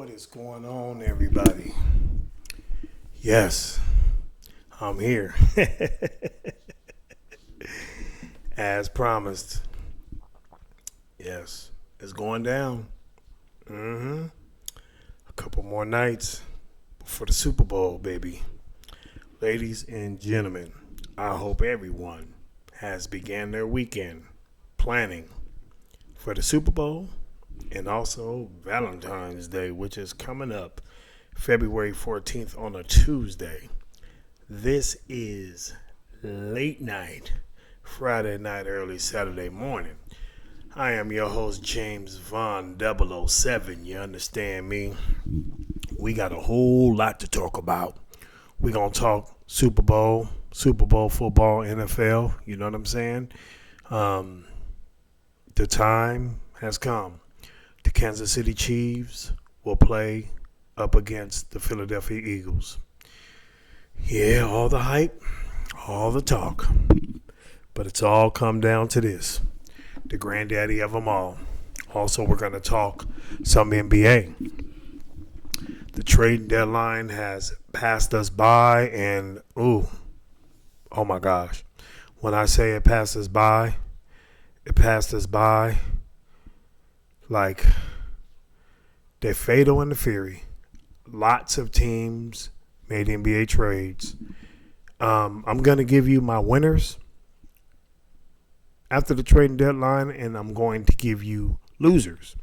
What is going on, everybody? Yes, I'm here. As promised. Yes, it's going down. A couple more nights for the Super Bowl, baby. Ladies and gentlemen, I hope everyone has began their weekend planning for the Super Bowl and also Valentine's Day, which is coming up February 14th on a Tuesday. This is late night, Friday night, early Saturday morning. I am your host, James Vaughn 007. You understand me? We got a whole lot to talk about. We're going to talk Super Bowl football, NFL. You know what I'm saying? The time has come. The Kansas City Chiefs will play up against the Philadelphia Eagles. Yeah, all the hype, all the talk. But it's all come down to this. The granddaddy of them all. Also, we're going to talk some NBA. The trade deadline has passed us by, and oh my gosh. When I say it passed us by like the Fatal and the Fury. Lots of teams made NBA trades. I'm going to give you my winners after the trading deadline, and I'm going to give you losers.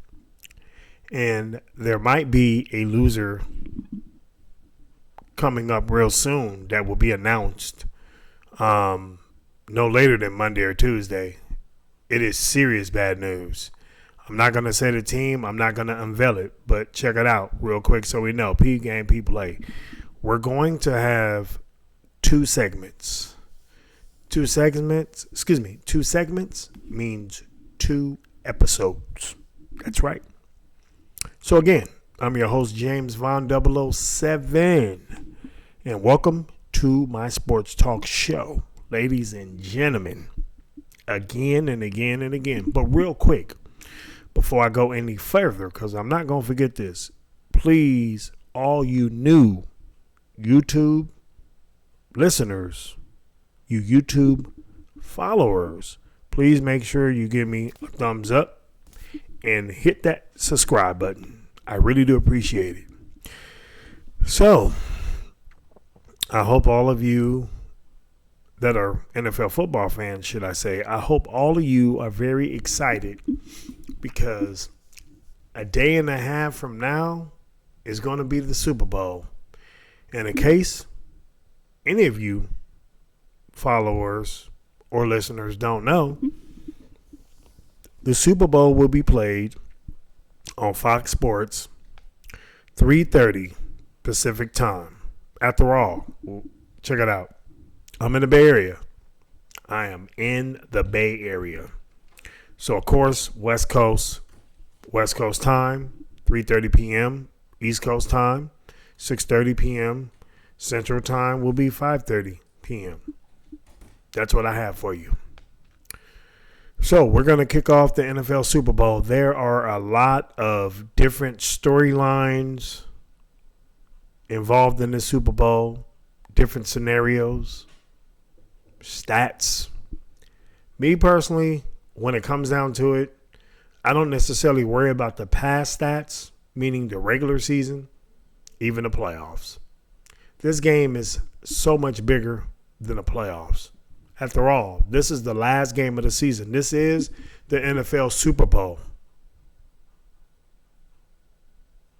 And there might be a loser coming up real soon that will be announced no later than Monday or Tuesday. It is serious bad news. I'm not going to say the team. I'm not going to unveil it, but check it out real quick so we know. P game, P play. We're going to have two segments. Two segments means 2 episodes. That's right. So again, I'm your host, James Vaughn 007, and welcome to my sports talk show, ladies and gentlemen, again and again and again. But real quick, before I go any further, because I'm not going to forget this, please, all you new YouTube listeners, you YouTube followers, please make sure you give me a thumbs up and hit that subscribe button. I really do appreciate it. So, I hope all of you that are NFL football fans, should I say, I hope all of you are very excited because a day and a half from now is going to be the Super Bowl. And in case any of you followers or listeners don't know, the Super Bowl will be played on Fox Sports 3:30 Pacific time. After all, check it out. I'm in the Bay Area. I am in the Bay Area. So, of course, West Coast time, 3:30 p.m. East Coast time, 6:30 p.m. Central time will be 5:30 p.m. That's what I have for you. So, we're going to kick off the NFL Super Bowl. There are a lot of different storylines involved in the Super Bowl, different scenarios, stats. Me personally, when it comes down to it, I don't necessarily worry about the past stats, meaning the regular season, even the playoffs. This game is so much bigger than the playoffs. After all, this is the last game of the season. This is the NFL Super Bowl.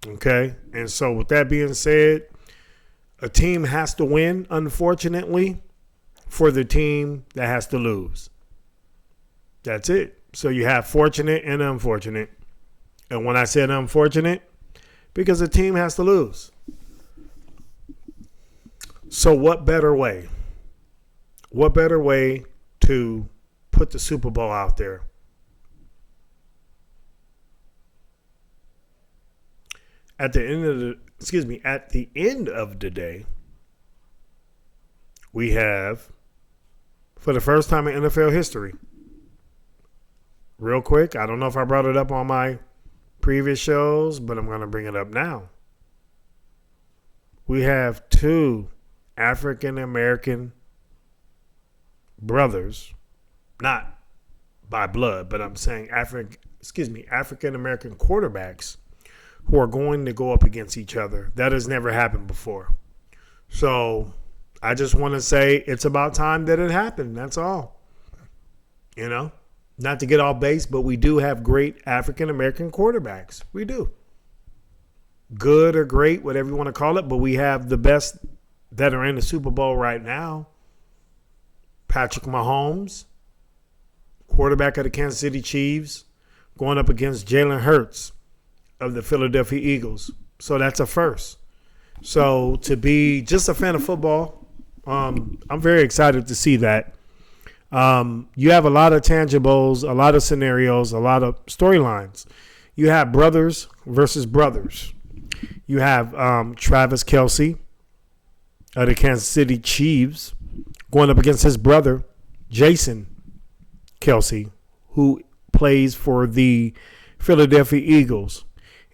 Okay? And so with that being said, a team has to win, unfortunately, for the team that has to lose. That's it. So you have fortunate and unfortunate. And when I said unfortunate, because the team has to lose. So what better way? What better way to put the Super Bowl out there? At the end of the day, we have, for the first time in NFL history, real quick, I don't know if I brought it up on my previous shows, but I'm going to bring it up now. We have two African American brothers, not by blood, but I'm saying African American quarterbacks who are going to go up against each other. That has never happened before. So I just want to say it's about time that it happened. That's all. You know, not to get off base, but we do have great African American quarterbacks. We do. Good or great, whatever you want to call it, but we have the best that are in the Super Bowl right now. Patrick Mahomes, quarterback of the Kansas City Chiefs, going up against Jalen Hurts of the Philadelphia Eagles. So that's a first. So to be just a fan of football, I'm very excited to see that. You have a lot of tangibles, a lot of scenarios, a lot of storylines. You have brothers versus brothers. You have Travis Kelce of the Kansas City Chiefs going up against his brother, Jason Kelce, who plays for the Philadelphia Eagles.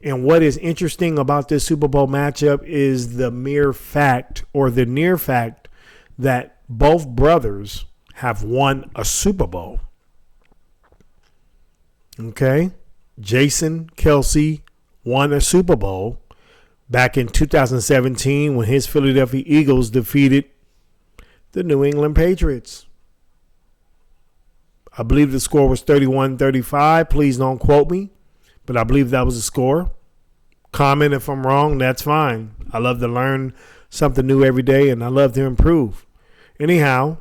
And what is interesting about this Super Bowl matchup is the mere fact or the near fact that both brothers have won a Super Bowl. Okay? Jason Kelce won a Super Bowl back in 2017 when his Philadelphia Eagles defeated the New England Patriots. I believe the score was 31-35. Please don't quote me, but I believe that was the score. Comment if I'm wrong, that's fine. I love to learn something new every day, and I love to improve. Anyhow,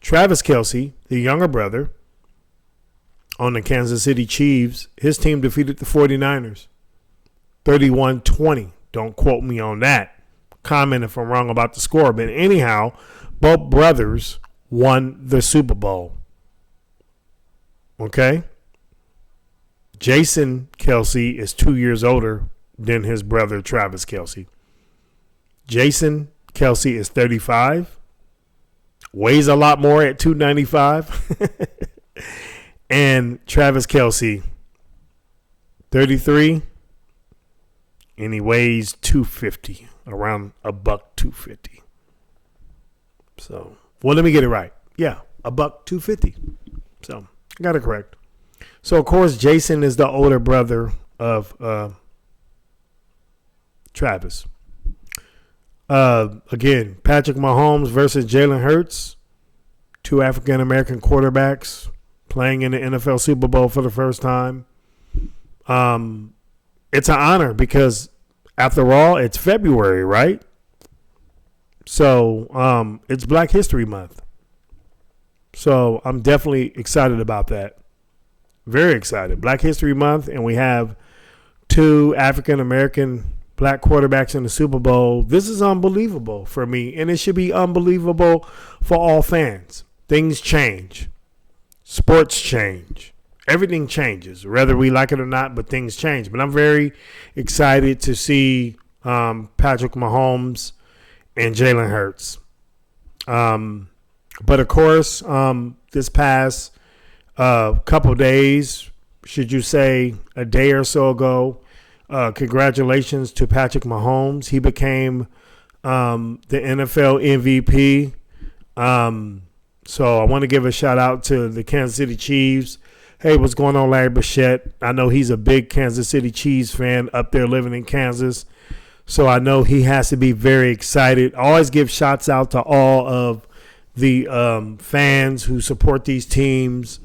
Travis Kelce, the younger brother on the Kansas City Chiefs, his team defeated the 49ers 31-20. Don't quote me on that. Comment if I'm wrong about the score. But anyhow, both brothers won the Super Bowl. Okay? Jason Kelce is 2 years older than his brother Travis Kelce. Jason Kelce is 35. Weighs a lot more at 295. And Travis Kelce, 33. And he weighs 250, around $1.250. So, well, let me get it right. Yeah, $1.250. So, I got it correct. So, of course, Jason is the older brother of Travis. Again, Patrick Mahomes versus Jalen Hurts, two African-American quarterbacks playing in the NFL Super Bowl for the first time. It's an honor because, after all, it's February, right? So it's Black History Month. So I'm definitely excited about that. Very excited. Black History Month, and we have two African-American black quarterbacks in the Super Bowl. This is unbelievable for me, and it should be unbelievable for all fans. Things change. Sports change. Everything changes, whether we like it or not, but things change. But I'm very excited to see Patrick Mahomes and Jalen Hurts. But, of course, this past couple days, should you say a day or so ago, congratulations to Patrick Mahomes. He became the NFL MVP. So I want to give a shout out to the Kansas City Chiefs. Hey, what's going on, Larry Bichette? I know he's a big Kansas City Chiefs fan up there living in Kansas. So I know he has to be very excited. I always give shouts out to all of the fans who support these teams.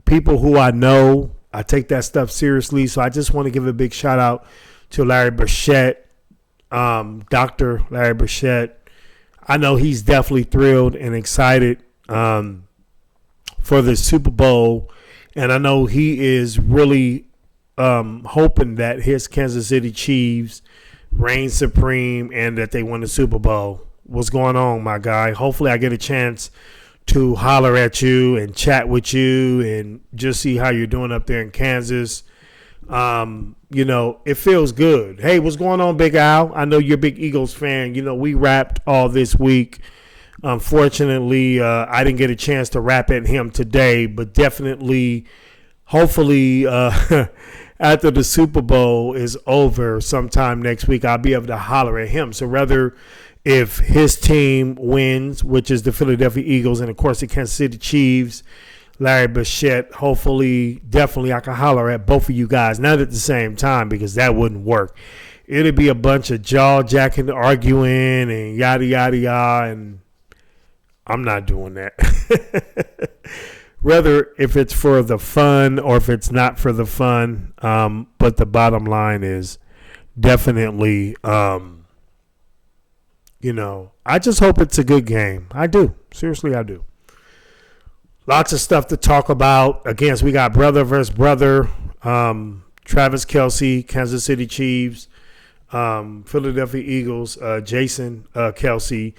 People who I know, I take that stuff seriously. So I just want to give a big shout out to Larry Bichette, Dr. Larry Bichette. I know he's definitely thrilled and excited for the Super Bowl, and I know he is really hoping that his Kansas City Chiefs reign supreme and that they win the Super Bowl. What's going on, my guy? Hopefully I get a chance to holler at you and chat with you and just see how you're doing up there in Kansas. You know, it feels good. Hey, what's going on, Big Al? I know you're a big Eagles fan. You know, we wrapped all this week. Unfortunately, I didn't get a chance to rap at him today, but definitely hopefully after the Super Bowl is over sometime next week, I'll be able to holler at him. So rather if his team wins, which is the Philadelphia Eagles and, of course, the Kansas City Chiefs, Larry Bichette, hopefully, definitely I can holler at both of you guys, not at the same time because that wouldn't work. It'd be a bunch of jaw-jacking, arguing, and yada, yada, yada, and I'm not doing that. Whether if it's for the fun or if it's not for the fun, but the bottom line is definitely, I just hope it's a good game. I do. Seriously, I do. Lots of stuff to talk about. Again, we got brother versus brother. Travis Kelce, Kansas City Chiefs, Philadelphia Eagles, Jason Kelce.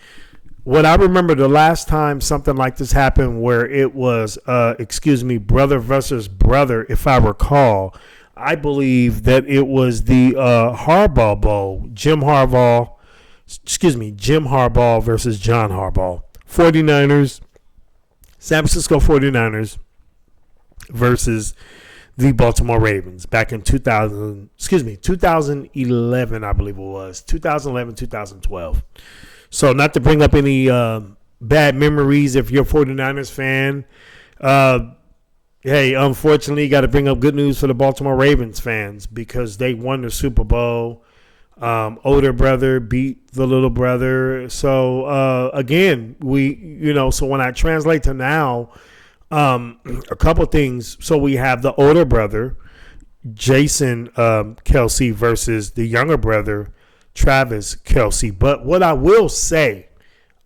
What I remember the last time something like this happened where it was, brother versus brother, if I recall, I believe that it was the Harbaugh Bowl, Jim Harbaugh versus John Harbaugh. 49ers, San Francisco 49ers versus the Baltimore Ravens back in 2011, I believe it was. 2011, 2012. So not to bring up any bad memories if you're a 49ers fan. Hey, unfortunately, you got to bring up good news for the Baltimore Ravens fans because they won the Super Bowl. Older brother beat the little brother. So, again, so when I translate to now, a couple things. So we have the older brother, Jason Kelce, versus the younger brother, Travis Kelce. But what I will say,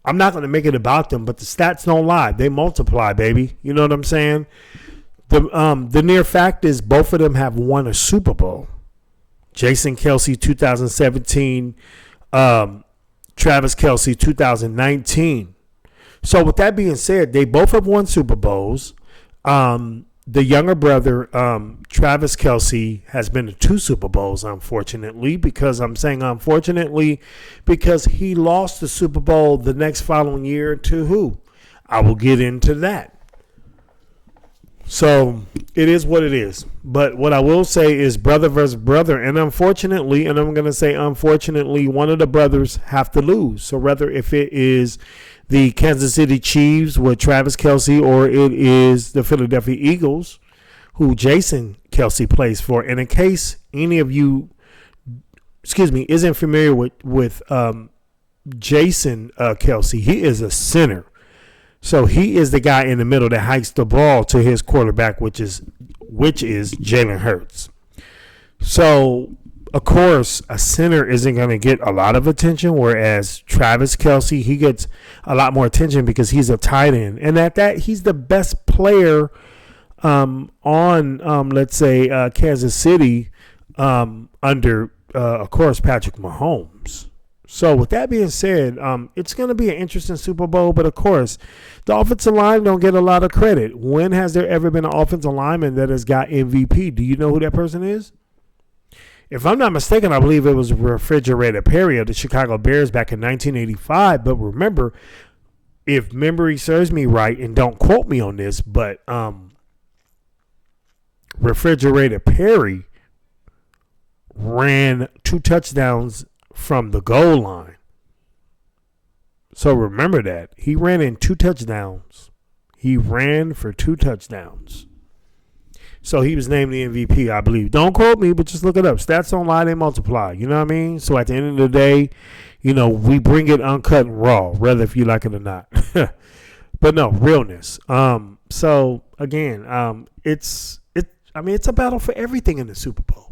I'm not going to make it about them, but the stats don't lie. They multiply, baby. You know what I'm saying? The near fact is both of them have won a Super Bowl. Jason Kelce 2017, Travis Kelce 2019. So with that being said, they both have won Super Bowls. The younger brother, Travis Kelce, has been to 2 Super Bowls, unfortunately, because I'm saying unfortunately because he lost the Super Bowl the next following year to who? I will get into that. So it is what it is. But what I will say is brother versus brother. And unfortunately, and I'm going to say unfortunately, one of the brothers have to lose. So whether if it is the Kansas City Chiefs with Travis Kelce or it is the Philadelphia Eagles, who Jason Kelce plays for. And in case any of you, isn't familiar with Jason Kelce, he is a center. So he is the guy in the middle that hikes the ball to his quarterback, which is Jalen Hurts. So, of course, a center isn't going to get a lot of attention, whereas Travis Kelce, he gets a lot more attention because he's a tight end. And at that, he's the best player on, let's say, Kansas City under, of course, Patrick Mahomes. So with that being said, it's going to be an interesting Super Bowl, but of course, the offensive line don't get a lot of credit. When has there ever been an offensive lineman that has got MVP? Do you know who that person is? If I'm not mistaken, I believe it was Refrigerator Perry of the Chicago Bears back in 1985. But remember, if memory serves me right, and don't quote me on this, but Refrigerator Perry ran 2 touchdowns from the goal line. So remember that. He ran in 2 touchdowns. He ran for 2 touchdowns. So he was named the MVP, I believe. Don't quote me, but just look it up. Stats don't lie, they multiply. You know what I mean? So at the end of the day, we bring it uncut and raw, whether if you like it or not. But no, realness. So again, it's a battle for everything in the Super Bowl.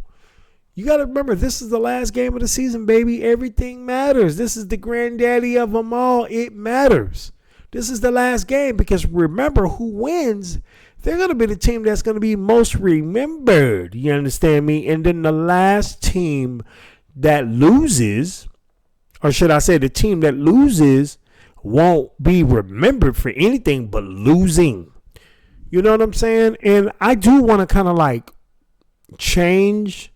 You got to remember, this is the last game of the season, baby. Everything matters. This is the granddaddy of them all. It matters. This is the last game because remember, who wins, they're going to be the team that's going to be most remembered. You understand me? And then the last team that loses, or should I say the team that loses, won't be remembered for anything but losing. You know what I'm saying? And I do want to kind of like change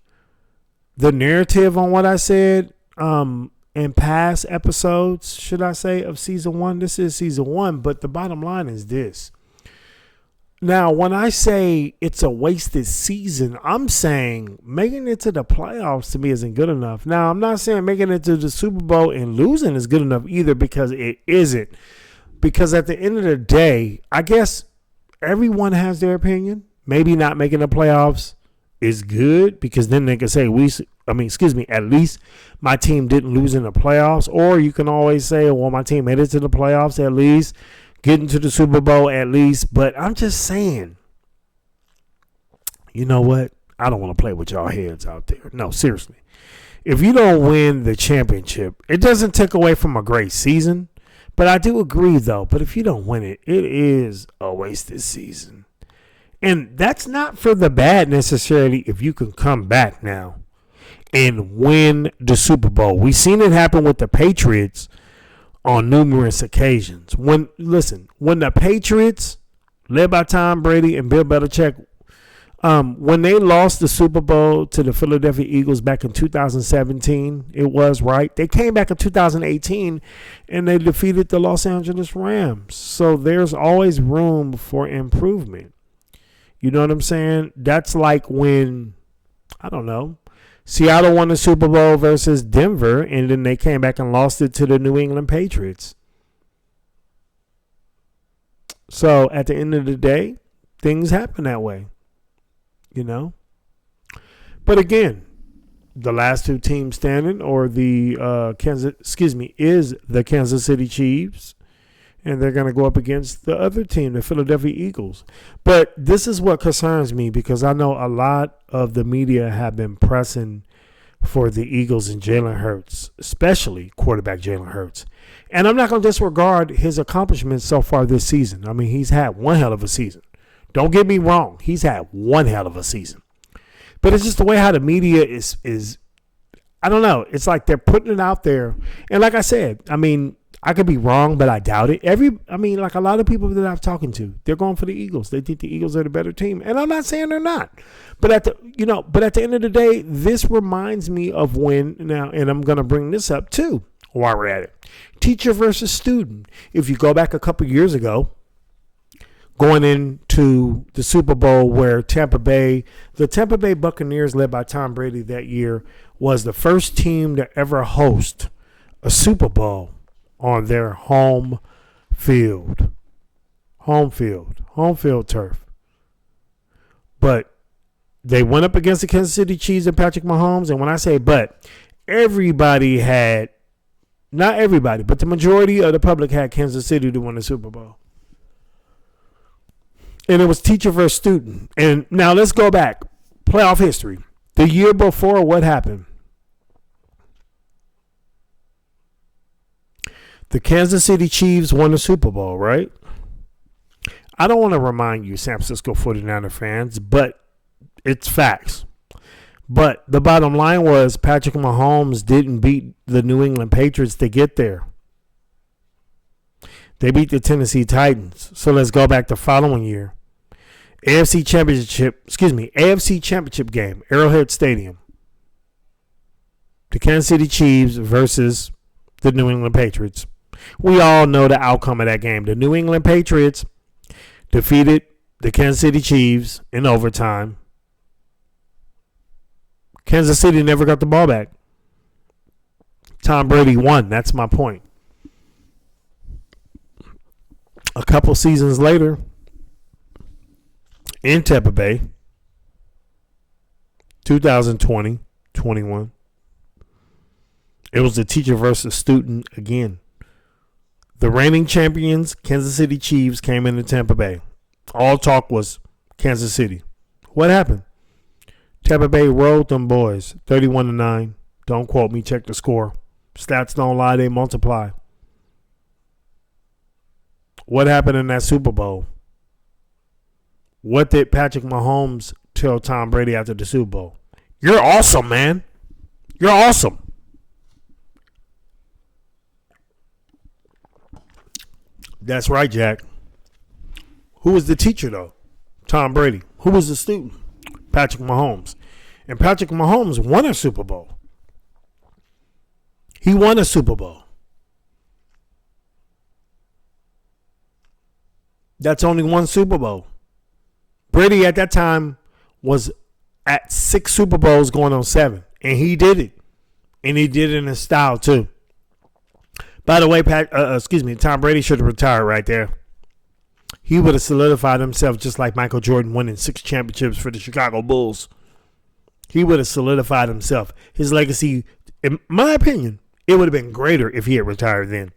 the narrative on what I said in past episodes, should I say, of season 1. This is season 1, but the bottom line is this. Now, when I say it's a wasted season, I'm saying making it to the playoffs to me isn't good enough. Now, I'm not saying making it to the Super Bowl and losing is good enough either, because it isn't. Because at the end of the day, I guess everyone has their opinion. Maybe not making the playoffs is good, because then they can say at least my team didn't lose in the playoffs. Or you can always say, well, my team made it to the playoffs at least, getting to the Super Bowl at least. But I'm just saying, you know what? I don't want to play with y'all heads out there. No, seriously. If you don't win the championship, it doesn't take away from a great season. But I do agree, though. But if you don't win it, it is a wasted season. And that's not for the bad necessarily if you can come back now and win the Super Bowl. We've seen it happen with the Patriots on numerous occasions. When the Patriots, led by Tom Brady and Bill Belichick, when they lost the Super Bowl to the Philadelphia Eagles back in 2017, it was, right? They came back in 2018 and they defeated the Los Angeles Rams. So there's always room for improvement. You know what I'm saying? That's like when, I don't know, Seattle won the Super Bowl versus Denver, and then they came back and lost it to the New England Patriots. So at the end of the day, things happen that way, you know. But again, the last two teams standing are the is the Kansas City Chiefs, and they're going to go up against the other team, the Philadelphia Eagles. But this is what concerns me, because I know a lot of the media have been pressing for the Eagles and Jalen Hurts, especially quarterback Jalen Hurts. And I'm not going to disregard his accomplishments so far this season. I mean, he's had one hell of a season. Don't get me wrong. He's had one hell of a season. But it's just the way how the media is I don't know. It's like they're putting it out there. And like I said, I mean, I could be wrong, but I doubt it. Like a lot of people that I've talking to, they're going for the Eagles. They think the Eagles are the better team, and I'm not saying they're not. But at the end of the day, this reminds me of when now, and I'm going to bring this up too while we're at it. Teacher versus student. If you go back a couple years ago, going into the Super Bowl, where the Tampa Bay Buccaneers, led by Tom Brady that year, was the first team to ever host a Super Bowl on their home field turf. But they went up against the Kansas City Chiefs and Patrick Mahomes. And when I say but, not everybody, but the majority of the public had Kansas City to win the Super Bowl. And it was teacher versus student. And now let's go back. Playoff history. The year before, what happened? The Kansas City Chiefs won the Super Bowl, right? I don't want to remind you, San Francisco 49er fans, but it's facts. But the bottom line was Patrick Mahomes didn't beat the New England Patriots to get there. They beat the Tennessee Titans. So let's go back the following year. AFC Championship game, Arrowhead Stadium. The Kansas City Chiefs versus the New England Patriots. We all know the outcome of that game. The New England Patriots defeated the Kansas City Chiefs in overtime. Kansas City never got the ball back. Tom Brady won. That's my point. A couple seasons later, in Tampa Bay, 2020-21, it was the teacher versus student again. The reigning champions, Kansas City Chiefs, came into Tampa Bay. All talk was Kansas City. What happened? Tampa Bay rolled them boys, 31-9. Don't quote me. Check the score. Stats don't lie. They multiply. What happened in that Super Bowl? What did Patrick Mahomes tell Tom Brady after the Super Bowl? You're awesome, man. You're awesome. That's right, Jack. Who was the teacher, though? Tom Brady. Who was the student? Patrick Mahomes. And Patrick Mahomes won a Super Bowl. He won a Super Bowl. That's only one Super Bowl. Brady at that time was at 6 Super Bowls going on 7. And he did it. And he did it in his style, too. By the way, Tom Brady should have retired right there. He would have solidified himself just like Michael Jordan winning 6 championships for the Chicago Bulls. He would have solidified himself. His legacy, in my opinion, it would have been greater if he had retired then.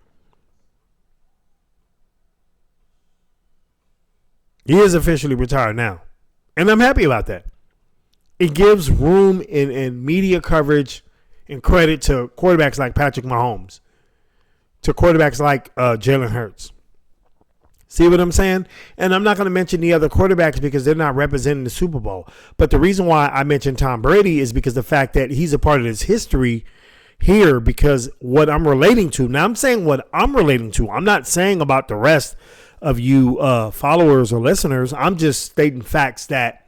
He is officially retired now. And I'm happy about that. It gives room in media coverage and credit to quarterbacks like Patrick Mahomes, to quarterbacks like Jalen Hurts. See what I'm saying? And I'm not going to mention the other quarterbacks because they're not representing the Super Bowl. But the reason why I mentioned Tom Brady is because the fact that he's a part of this history here, because what I'm relating to. Now, I'm saying what I'm relating to. I'm not saying about the rest of you followers or listeners. I'm just stating facts that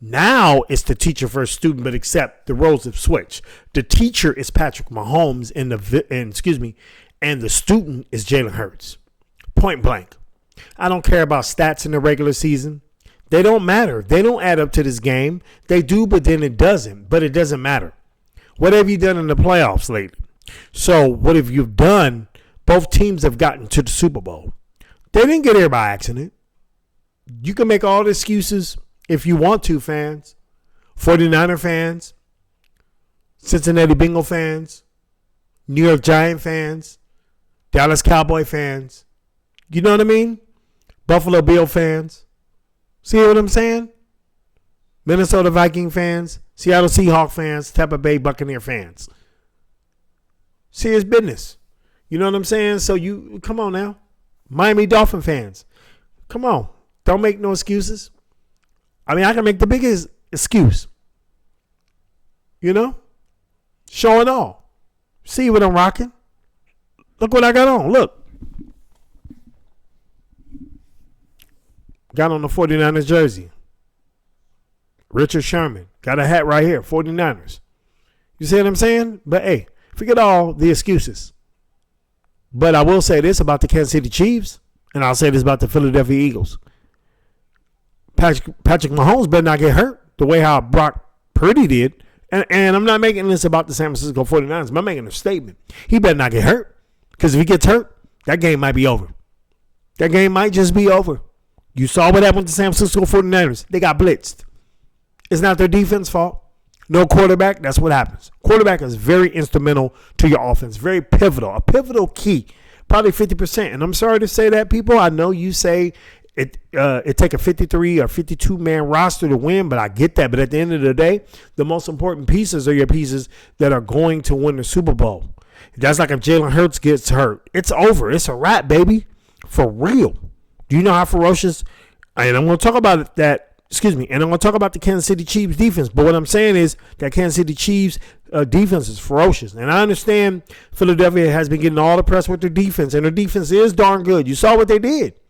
now it's the teacher versus student, but except the roles have switched. The teacher is Patrick Mahomes and the student is Jalen Hurts. Point blank. I don't care about stats in the regular season. They don't matter. They don't add up to this game. They do, but then it doesn't. But it doesn't matter. What have you done in the playoffs lately? So what have you done? Both teams have gotten to the Super Bowl. They didn't get here by accident. You can make all the excuses if you want to, fans. 49er fans, Cincinnati Bengal fans, New York Giant fans, Dallas Cowboy fans. You know what I mean? Buffalo Bill fans. See what I'm saying? Minnesota Viking fans, Seattle Seahawks fans, Tampa Bay Buccaneer fans. Serious business. You know what I'm saying? So you come on now. Miami Dolphin fans. Come on. Don't make no excuses. I mean, I can make the biggest excuse. You know? Showing all. See what I'm rocking? Look what I got on. Look. Got on the 49ers jersey. Richard Sherman. Got a hat right here. 49ers. You see what I'm saying? But, hey, forget all the excuses. But I will say this about the Kansas City Chiefs, and I'll say this about the Philadelphia Eagles. Patrick Mahomes better not get hurt the way how Brock Purdy did. And I'm not making this about the San Francisco 49ers. I'm making a statement. He better not get hurt. Because if he gets hurt, that game might be over. That game might just be over. You saw what happened with the San Francisco 49ers. They got blitzed. It's not their defense fault. No quarterback, that's what happens. Quarterback is very instrumental to your offense. Very pivotal. A pivotal key. Probably 50%. And I'm sorry to say that, people. I know you say it take a 53 or 52-man roster to win, but I get that. But at the end of the day, the most important pieces are your pieces that are going to win the Super Bowl. That's like if Jalen Hurts gets hurt. It's over. It's a wrap, baby. For real. Do you know how ferocious? And I'm going to talk about that. And I'm going to talk about the Kansas City Chiefs defense. But what I'm saying is that Kansas City Chiefs defense is ferocious. And I understand Philadelphia has been getting all the press with their defense. And their defense is darn good. You saw what they did.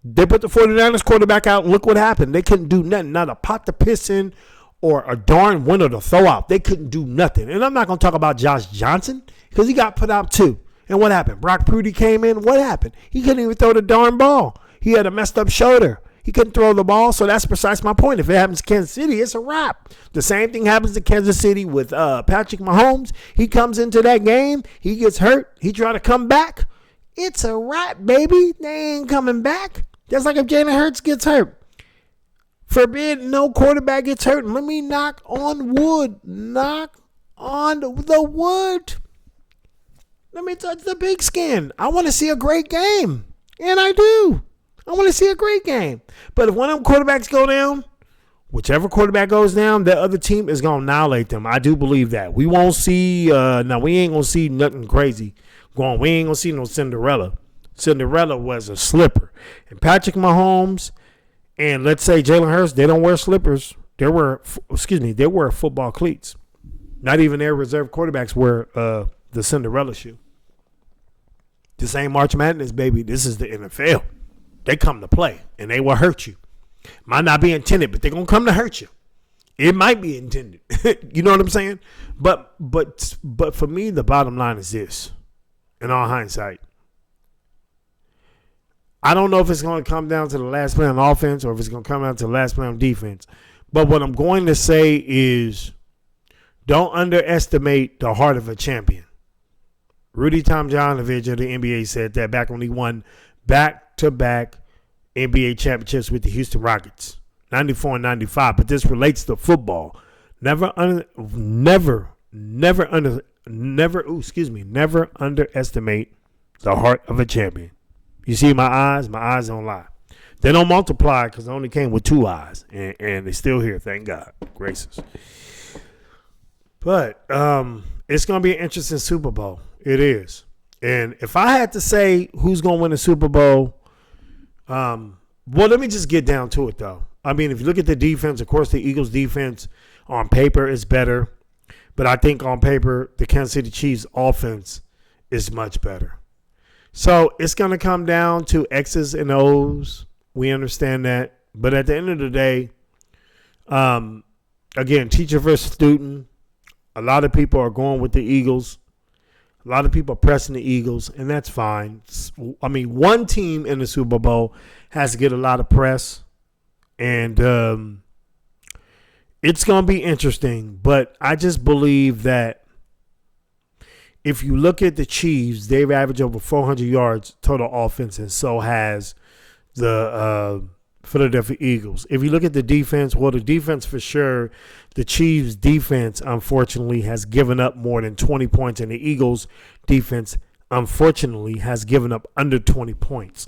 They put the 49ers quarterback out, and look what happened. They couldn't do nothing. Not a pot to piss in or a darn winner to throw out. They couldn't do nothing. And I'm not going to talk about Josh Johnson because he got put out too. And what happened? Brock Purdy came in. What happened? He couldn't even throw the darn ball. He had a messed up shoulder. He couldn't throw the ball, so that's precise my point. If it happens to Kansas City, it's a wrap. The same thing happens to Kansas City with Patrick Mahomes. He comes into that game. He gets hurt. He try to come back. It's a wrap, baby. They ain't coming back. Just like if Jalen Hurts gets hurt. Forbid no quarterback gets hurt. Let me knock on wood. Knock on the wood. Let me touch the big skin. I want to see a great game. And I do. I want to see a great game. But if one of them quarterbacks go down, whichever quarterback goes down, that other team is going to annihilate them. I do believe that. We won't see, we ain't going to see nothing crazy going. We ain't going to see no Cinderella. Cinderella was a slipper. And Patrick Mahomes and let's say Jalen Hurts, they don't wear slippers. They wear football cleats. Not even their reserve quarterbacks wear the Cinderella shoe. This ain't March Madness, baby. This is the NFL. They come to play, and they will hurt you. Might not be intended, but they're going to come to hurt you. It might be intended. You know what I'm saying? But for me, the bottom line is this, in all hindsight. I don't know if it's going to come down to the last play on offense or if it's going to come down to the last play on defense. But what I'm going to say is don't underestimate the heart of a champion. Rudy Tomjanovich of the NBA said that back when he won back-to-back NBA championships with the Houston Rockets, 94 and 95. But this relates to football. Never underestimate the heart of a champion. You see my eyes? My eyes don't lie. They don't multiply because I only came with 2 eyes, and they're still here. Thank God, gracious. But it's going to be an interesting Super Bowl. It is. And if I had to say who's going to win the Super Bowl, well, let me just get down to it, though. I mean, if you look at the defense, of course, the Eagles' defense on paper is better. But I think on paper, the Kansas City Chiefs' offense is much better. So it's going to come down to X's and O's. We understand that. But at the end of the day, again, teacher versus student. A lot of people are going with the Eagles. A lot of people are pressing the Eagles, and that's fine. I mean, one team in the Super Bowl has to get a lot of press, and it's going to be interesting. But I just believe that if you look at the Chiefs, they've averaged over 400 yards total offense, and so has the Philadelphia Eagles. If you look at the defense, well, the defense for sure, the Chiefs' defense, unfortunately, has given up more than 20 points, and the Eagles' defense, unfortunately, has given up under 20 points.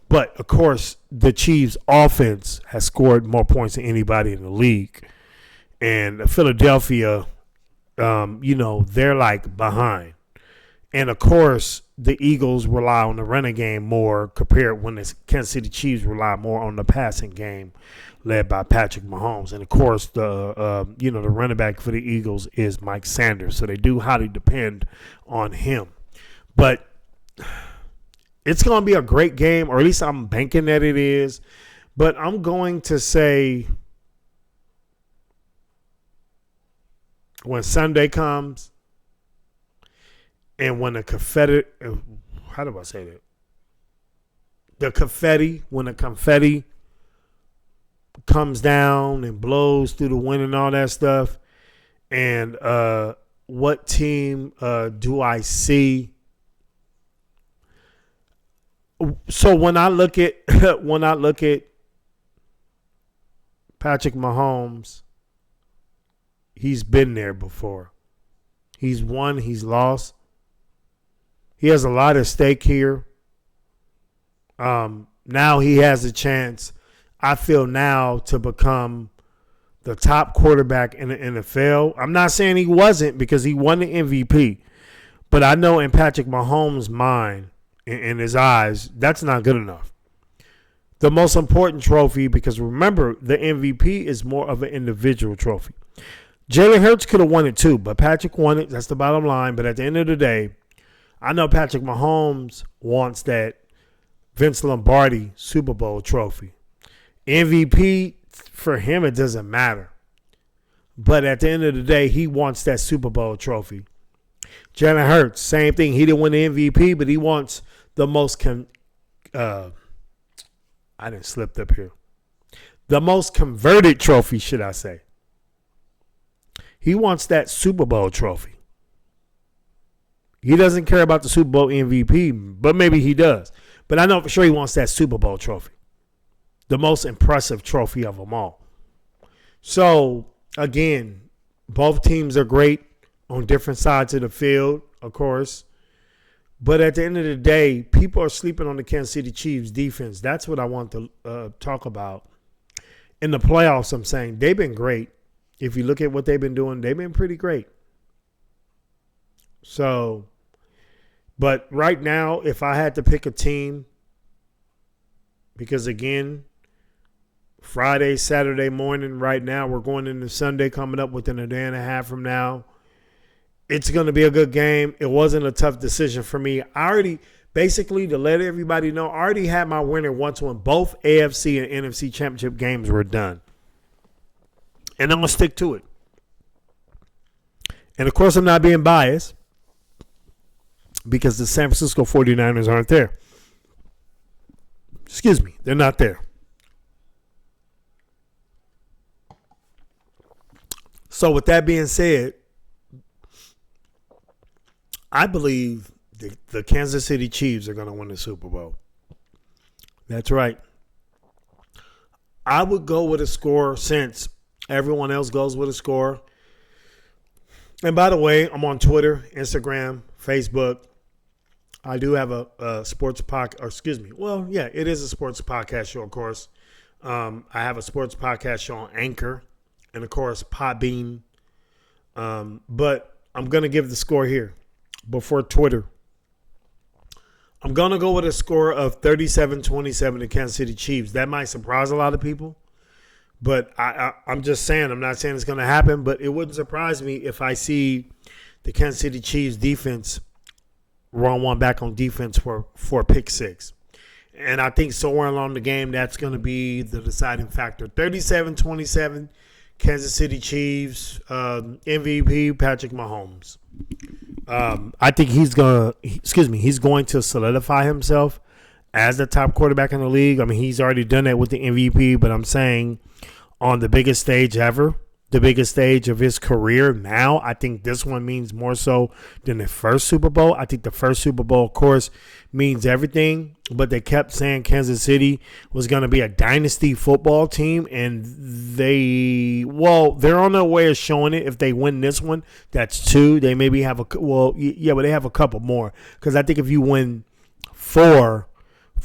But, of course, the Chiefs' offense has scored more points than anybody in the league. And Philadelphia, they're like behind. And, of course, the Eagles rely on the running game more compared when the Kansas City Chiefs rely more on the passing game led by Patrick Mahomes. And, of course, the running back for the Eagles is Mike Sanders. So they do highly depend on him. But it's going to be a great game, or at least I'm banking that it is. But I'm going to say when Sunday comes, and when the confetti, how do I say that? When the confetti comes down and blows through the wind and all that stuff, and what team do I see? So when I look at Patrick Mahomes, he's been there before. He's won, he's lost. He has a lot at stake here. Now he has a chance, I feel now, to become the top quarterback in the NFL. I'm not saying he wasn't because he won the MVP. But I know in Patrick Mahomes' mind, in his eyes, that's not good enough. The most important trophy, because remember, the MVP is more of an individual trophy. Jalen Hurts could have won it too, but Patrick won it. That's the bottom line. But at the end of the day, I know Patrick Mahomes wants that Vince Lombardi Super Bowl trophy. MVP, for him, it doesn't matter. But at the end of the day, he wants that Super Bowl trophy. Jalen Hurts, same thing. He didn't win the MVP, but he wants the most I didn't slip up here. The most converted trophy, should I say. He wants that Super Bowl trophy. He doesn't care about the Super Bowl MVP, but maybe he does. But I know for sure he wants that Super Bowl trophy. The most impressive trophy of them all. So, again, both teams are great on different sides of the field, of course. But at the end of the day, people are sleeping on the Kansas City Chiefs defense. That's what I want to talk about. In the playoffs, I'm saying they've been great. If you look at what they've been doing, they've been pretty great. So, but right now, if I had to pick a team, because again, Friday, Saturday morning, right now, we're going into Sunday coming up within a day and a half from now. It's going to be a good game. It wasn't a tough decision for me. I already, basically, to let everybody know, I already had my winner once when both AFC and NFC championship games were done. And I'm going to stick to it. And, of course, I'm not being biased because the San Francisco 49ers aren't there. They're not there. So with that being said, I believe the Kansas City Chiefs are going to win the Super Bowl. That's right. I would go with a score since everyone else goes with a score. And by the way, I'm on Twitter, Instagram, Facebook. I do have a sports podcast. Well, yeah, it is a sports podcast show, of course. I have a sports podcast show on Anchor and, of course, Podbean. But I'm going to give the score here before Twitter. I'm going to go with a score of 37-27 to Kansas City Chiefs. That might surprise a lot of people. But I'm just saying, I'm not saying it's going to happen, but it wouldn't surprise me if I see the Kansas City Chiefs defense run one back on defense for a pick six. And I think somewhere along the game, that's going to be the deciding factor. 37-27, Kansas City Chiefs, MVP, Patrick Mahomes. I think he's going to solidify himself as the top quarterback in the league. I mean, he's already done that with the MVP, but I'm saying on the biggest stage ever, the biggest stage of his career now, I think this one means more so than the first Super Bowl. I think the first Super Bowl, of course, means everything, but they kept saying Kansas City was going to be a dynasty football team, and they're on their way of showing it. If they win this one, that's two. They maybe have but they have a couple more, because I think if you win four,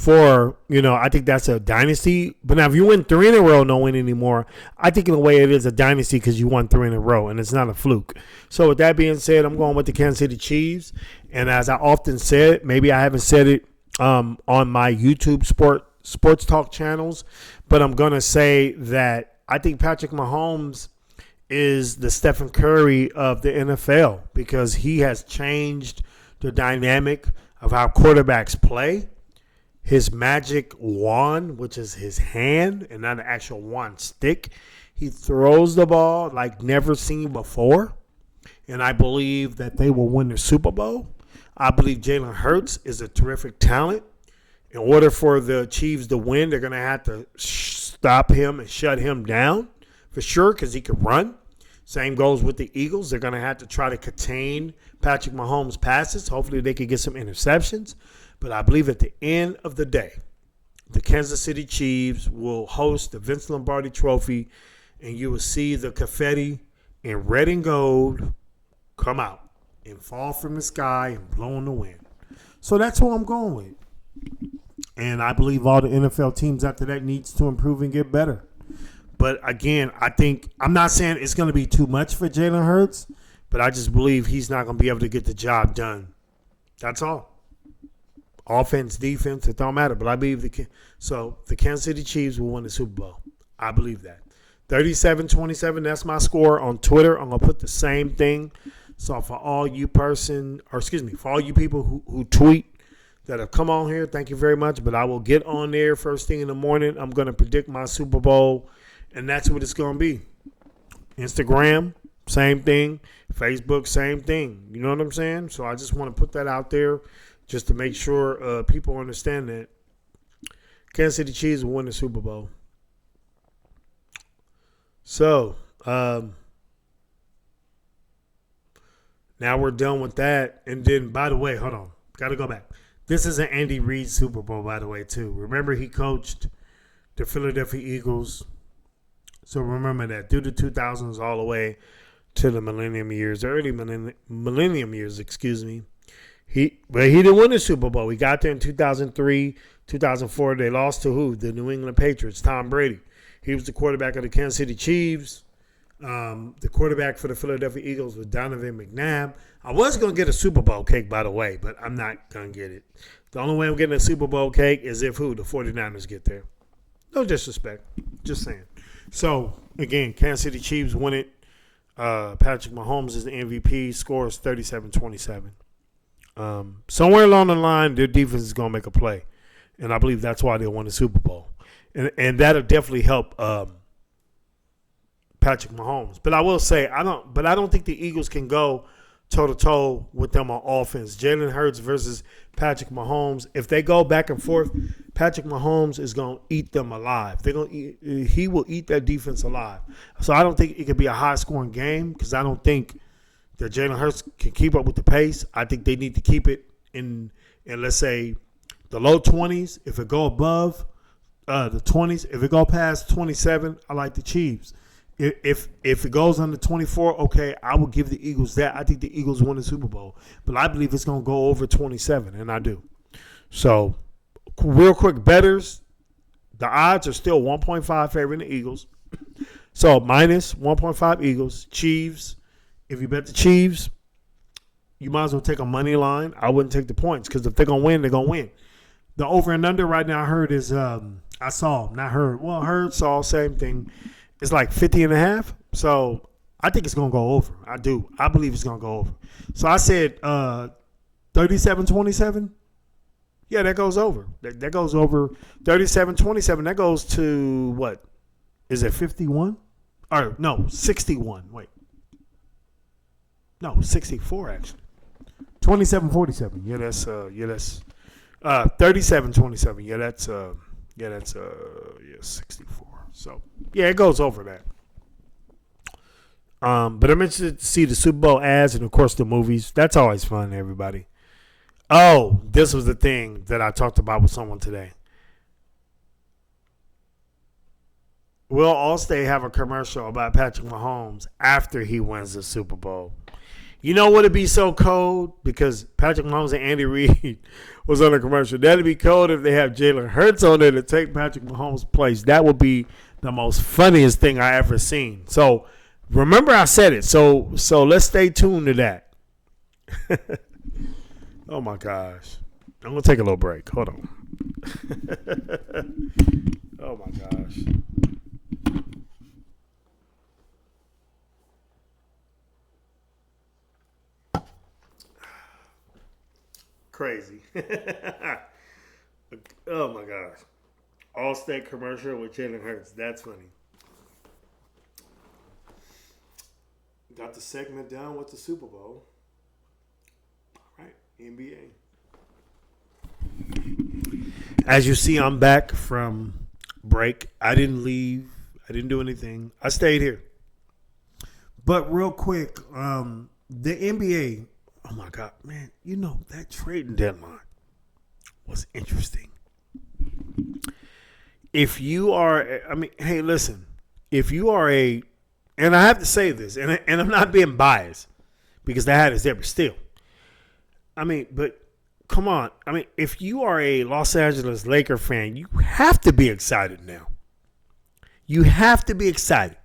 I think that's a dynasty. But now if you win three in a row, don't win anymore, I think in a way it is a dynasty because you won three in a row, and it's not a fluke. So with that being said, I'm going with the Kansas City Chiefs. And as I often said, maybe I haven't said it on my YouTube sports talk channels, but I'm going to say that I think Patrick Mahomes is the Stephen Curry of the NFL, because he has changed the dynamic of how quarterbacks play. His magic wand, which is his hand and not an actual wand stick, he throws the ball like never seen before. And I believe that they will win the Super Bowl. I believe Jalen Hurts is a terrific talent. In order for the Chiefs to win, they're going to have to stop him and shut him down for sure, because he can run. Same goes with the Eagles. They're going to have to try to contain Patrick Mahomes' passes. Hopefully they can get some interceptions. But I believe at the end of the day, the Kansas City Chiefs will host the Vince Lombardi Trophy, and you will see the confetti in red and gold come out and fall from the sky and blow in the wind. So that's who I'm going with. And I believe all the NFL teams after that needs to improve and get better. But again, I'm not saying it's going to be too much for Jalen Hurts, but I just believe he's not going to be able to get the job done. That's all. Offense, defense, it don't matter. But I believe the Kansas City Chiefs will win the Super Bowl. I believe that. 37-27, that's my score on Twitter. I'm going to put the same thing. So for all you people who tweet that have come on here, thank you very much. But I will get on there first thing in the morning. I'm going to predict my Super Bowl, and that's what it's going to be. Instagram, same thing. Facebook, same thing. You know what I'm saying? So I just want to put that out there, just to make sure people understand that Kansas City Chiefs will win the Super Bowl. So, now we're done with that. And then, by the way, hold on. Got to go back. This is an Andy Reid Super Bowl, by the way, too. Remember, he coached the Philadelphia Eagles. So remember that. Through the 2000s all the way to the millennium years, the early millennium years, He didn't win the Super Bowl. We got there in 2003, 2004. They lost to who? The New England Patriots, Tom Brady. He was the quarterback of the Kansas City Chiefs. The quarterback for the Philadelphia Eagles was Donovan McNabb. I was going to get a Super Bowl cake, by the way, but I'm not going to get it. The only way I'm getting a Super Bowl cake is if who? The 49ers get there. No disrespect. Just saying. So, again, Kansas City Chiefs win it. Patrick Mahomes is the MVP. Score is 37-27. Somewhere along the line, their defense is going to make a play. And I believe that's why they won the Super Bowl. And that'll definitely help Patrick Mahomes. But I will say, I don't think the Eagles can go toe-to-toe with them on offense. Jalen Hurts versus Patrick Mahomes. If they go back and forth, Patrick Mahomes is going to eat them alive. He will eat that defense alive. So I don't think it could be a high-scoring game because I don't think that Jalen Hurts can keep up with the pace. I think they need to keep it in let's say, the low 20s. If it go above the 20s, if it go past 27, I like the Chiefs. If it goes under 24, okay, I will give the Eagles that. I think the Eagles win the Super Bowl. But I believe it's going to go over 27, and I do. So, real quick, bettors, the odds are still 1.5 favoring the Eagles. So, minus 1.5 Eagles. Chiefs, if you bet the Chiefs, you might as well take a money line. I wouldn't take the points because if they're going to win, they're going to win. The over and under right now I heard is, saw, same thing. It's like 50.5. So I think it's going to go over. I do. I believe it's going to go over. So I said 37-27. Yeah, that goes over. That goes over 37-27. That goes to what? Is it 51? Or no, 61. Wait. No, 64 actually. 27-47. Yeah, that's 37-27. Yeah, that's 64. So, yeah, it goes over that. But I'm interested to see the Super Bowl ads and, of course, the movies. That's always fun, everybody. Oh, this was the thing that I talked about with someone today. Will Allstate have a commercial about Patrick Mahomes after he wins the Super Bowl? You know what would be so cold? Because Patrick Mahomes and Andy Reid was on a commercial. That'd be cold if they have Jalen Hurts on there to take Patrick Mahomes' place. That would be the most funniest thing I ever seen. So remember I said it. So let's stay tuned to that. Oh my gosh. I'm gonna take a little break. Hold on. Oh my gosh. Crazy. Oh my gosh. All-state commercial with Jalen Hurts. That's funny. Got the segment down with the Super Bowl. All right, NBA. As you see, I'm back from break. I didn't leave. I didn't do anything. I stayed here. But real quick, the NBA, oh my God, man, you know, that trading deadline was interesting. If you are, I mean, hey, listen, if you are and I have to say this, and I'm not being biased because the hat is there, but still, I mean, but come on. I mean, if you are a Los Angeles Laker fan, you have to be excited now. You have to be excited.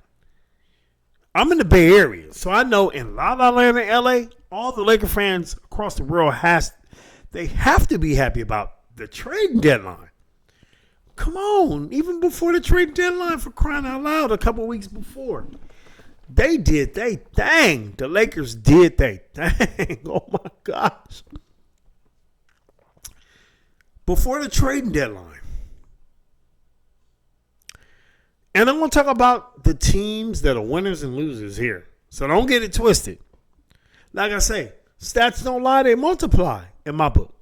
I'm in the Bay Area, so I know in La La Land in LA, all the Laker fans across the world they have to be happy about the trading deadline. Come on, even before the trading deadline, for crying out loud, a couple weeks before. They did they thing. The Lakers did they thing. Oh my gosh. Before the trading deadline. And I'm going to talk about the teams that are winners and losers here. So don't get it twisted. Like I say, stats don't lie, they multiply in my book.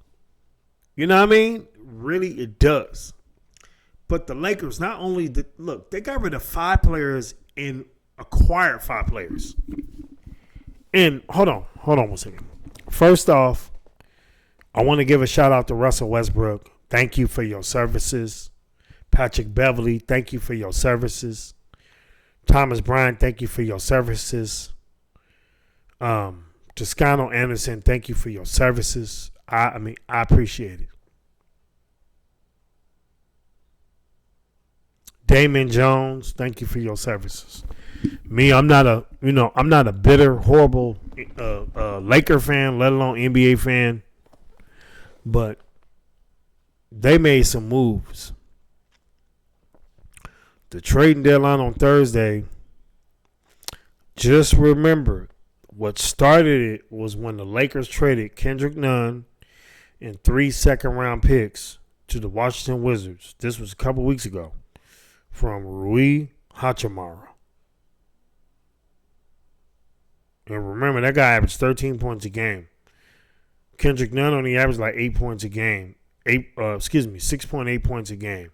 You know what I mean? Really, it does. But the Lakers, not only, they got rid of 5 players and acquired 5 players. And hold on 1 second. First off, I want to give a shout out to Russell Westbrook. Thank you for your services. Patrick Beverly, thank you for your services. Thomas Bryant, thank you for your services. Toscano Anderson, thank you for your services. I appreciate it. Damon Jones, thank you for your services. Me, I'm not a bitter, horrible Laker fan, let alone NBA fan. But they made some moves. The trading deadline on Thursday, just remember, what started it was when the Lakers traded Kendrick Nunn and 3 second-round picks to the Washington Wizards. This was a couple weeks ago from Rui Hachimura. And remember, that guy averaged 13 points a game. Kendrick Nunn only averaged like 8 points a game. 6.8 points a game.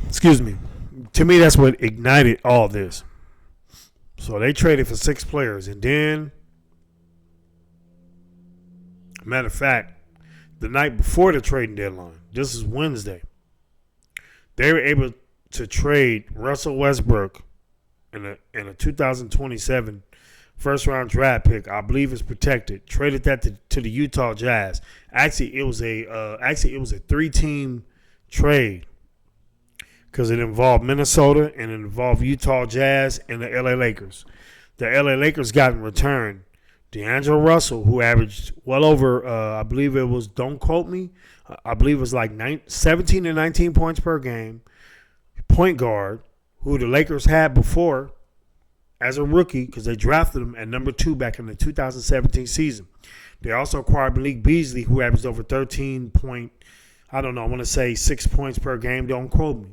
Excuse me. To me, that's what ignited all this. So they traded for 6 players. And then, matter of fact, the night before the trading deadline, this is Wednesday, they were able to trade Russell Westbrook in a 2027 first-round draft pick. I believe it's protected. Traded that to the Utah Jazz. Actually, it was a 3-team trade because it involved Minnesota and it involved Utah Jazz and the LA Lakers. The LA Lakers got in return D'Angelo Russell, who averaged well over, I believe it was, don't quote me, I believe it was like 17 to 19 points per game. Point guard, who the Lakers had before as a rookie because they drafted him at number 2 back in the 2017 season. They also acquired Malik Beasley, who averaged over 13 point, I want to say 6 points per game, don't quote me.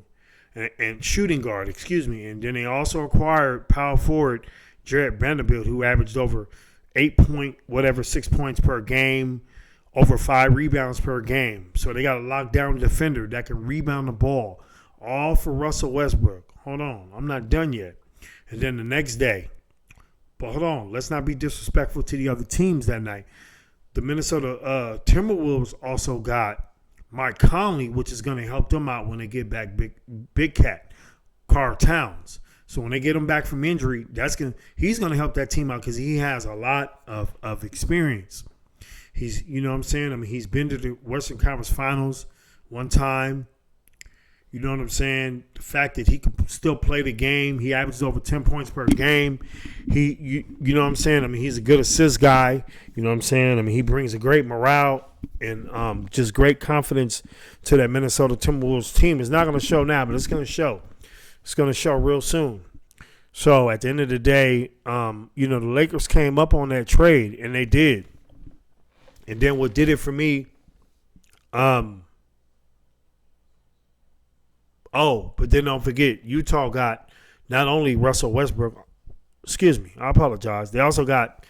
And shooting guard, And then they also acquired power forward Jarrett Vanderbilt, who averaged over 6 points per game, over 5 rebounds per game. So they got a lockdown defender that can rebound the ball, all for Russell Westbrook. Hold on, I'm not done yet. And then the next day, but hold on, let's not be disrespectful to the other teams that night. The Minnesota Timberwolves also got Mike Conley, which is going to help them out when they get back Big Cat, Karl Towns. So when they get him back from injury, he's going to help that team out because he has a lot of experience. He's, he's been to the Western Conference Finals one time. You know what I'm saying? The fact that he can still play the game, he averages over 10 points per game. You know what I'm saying? He's a good assist guy. You know what I'm saying? He brings a great morale and just great confidence to that Minnesota Timberwolves team. It's not going to show now, but it's going to show. It's going to show real soon. So at the end of the day, the Lakers came up on that trade, and they did. And then what did it for me? But then don't forget, Utah got not only Russell Westbrook. I apologize. They also got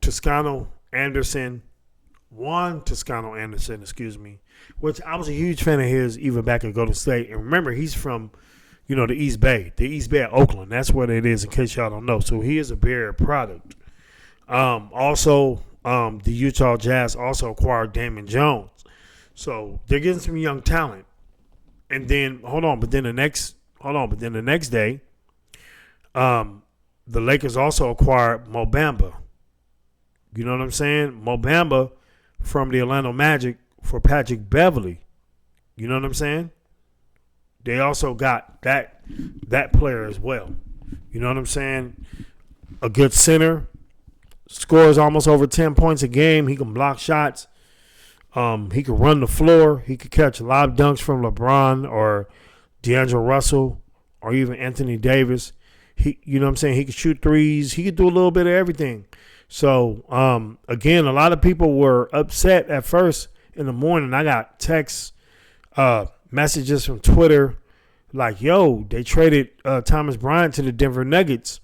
Juan Toscano Anderson, which I was a huge fan of his even back at Golden State. And remember, he's from, the East Bay of Oakland. That's what it is, in case y'all don't know. So he is a Bay product. The Utah Jazz also acquired Damon Jones. So they're getting some young talent. And then, the next day, the Lakers also acquired Mo Bamba. You know what I'm saying? Mo Bamba from the Orlando Magic for Patrick Beverley. You know what I'm saying? They also got that player as well. You know what I'm saying? A good center, scores almost over 10 points a game. He can block shots. He can run the floor. He could catch lob dunks from LeBron or D'Angelo Russell or even Anthony Davis. He could shoot threes. He could do a little bit of everything. So, again, a lot of people were upset at first in the morning. I got texts, messages from Twitter like, yo, they traded Thomas Bryant to the Denver Nuggets.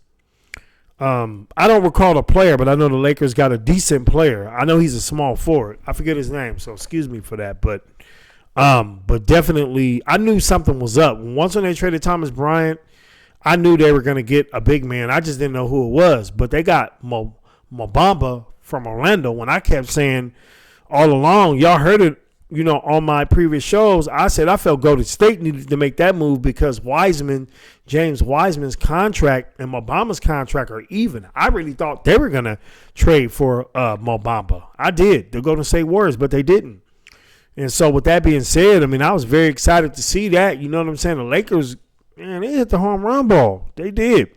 I don't recall the player, but I know the Lakers got a decent player. I know he's a small forward. I forget his name, so excuse me for that. But definitely, I knew something was up. Once when they traded Thomas Bryant, I knew they were going to get a big man. I just didn't know who it was. But they got Mo Bamba from Orlando. When I kept saying all along, y'all heard it, on my previous shows, I said I felt Golden State needed to make that move because James Wiseman's contract and Mo Bamba's contract are even. I really thought they were going to trade for Mo Bamba. I did, the Golden State Warriors, but they didn't. And so with that being said, I was very excited to see that. You know what I'm saying? The Lakers, man, they hit the home run ball. They did.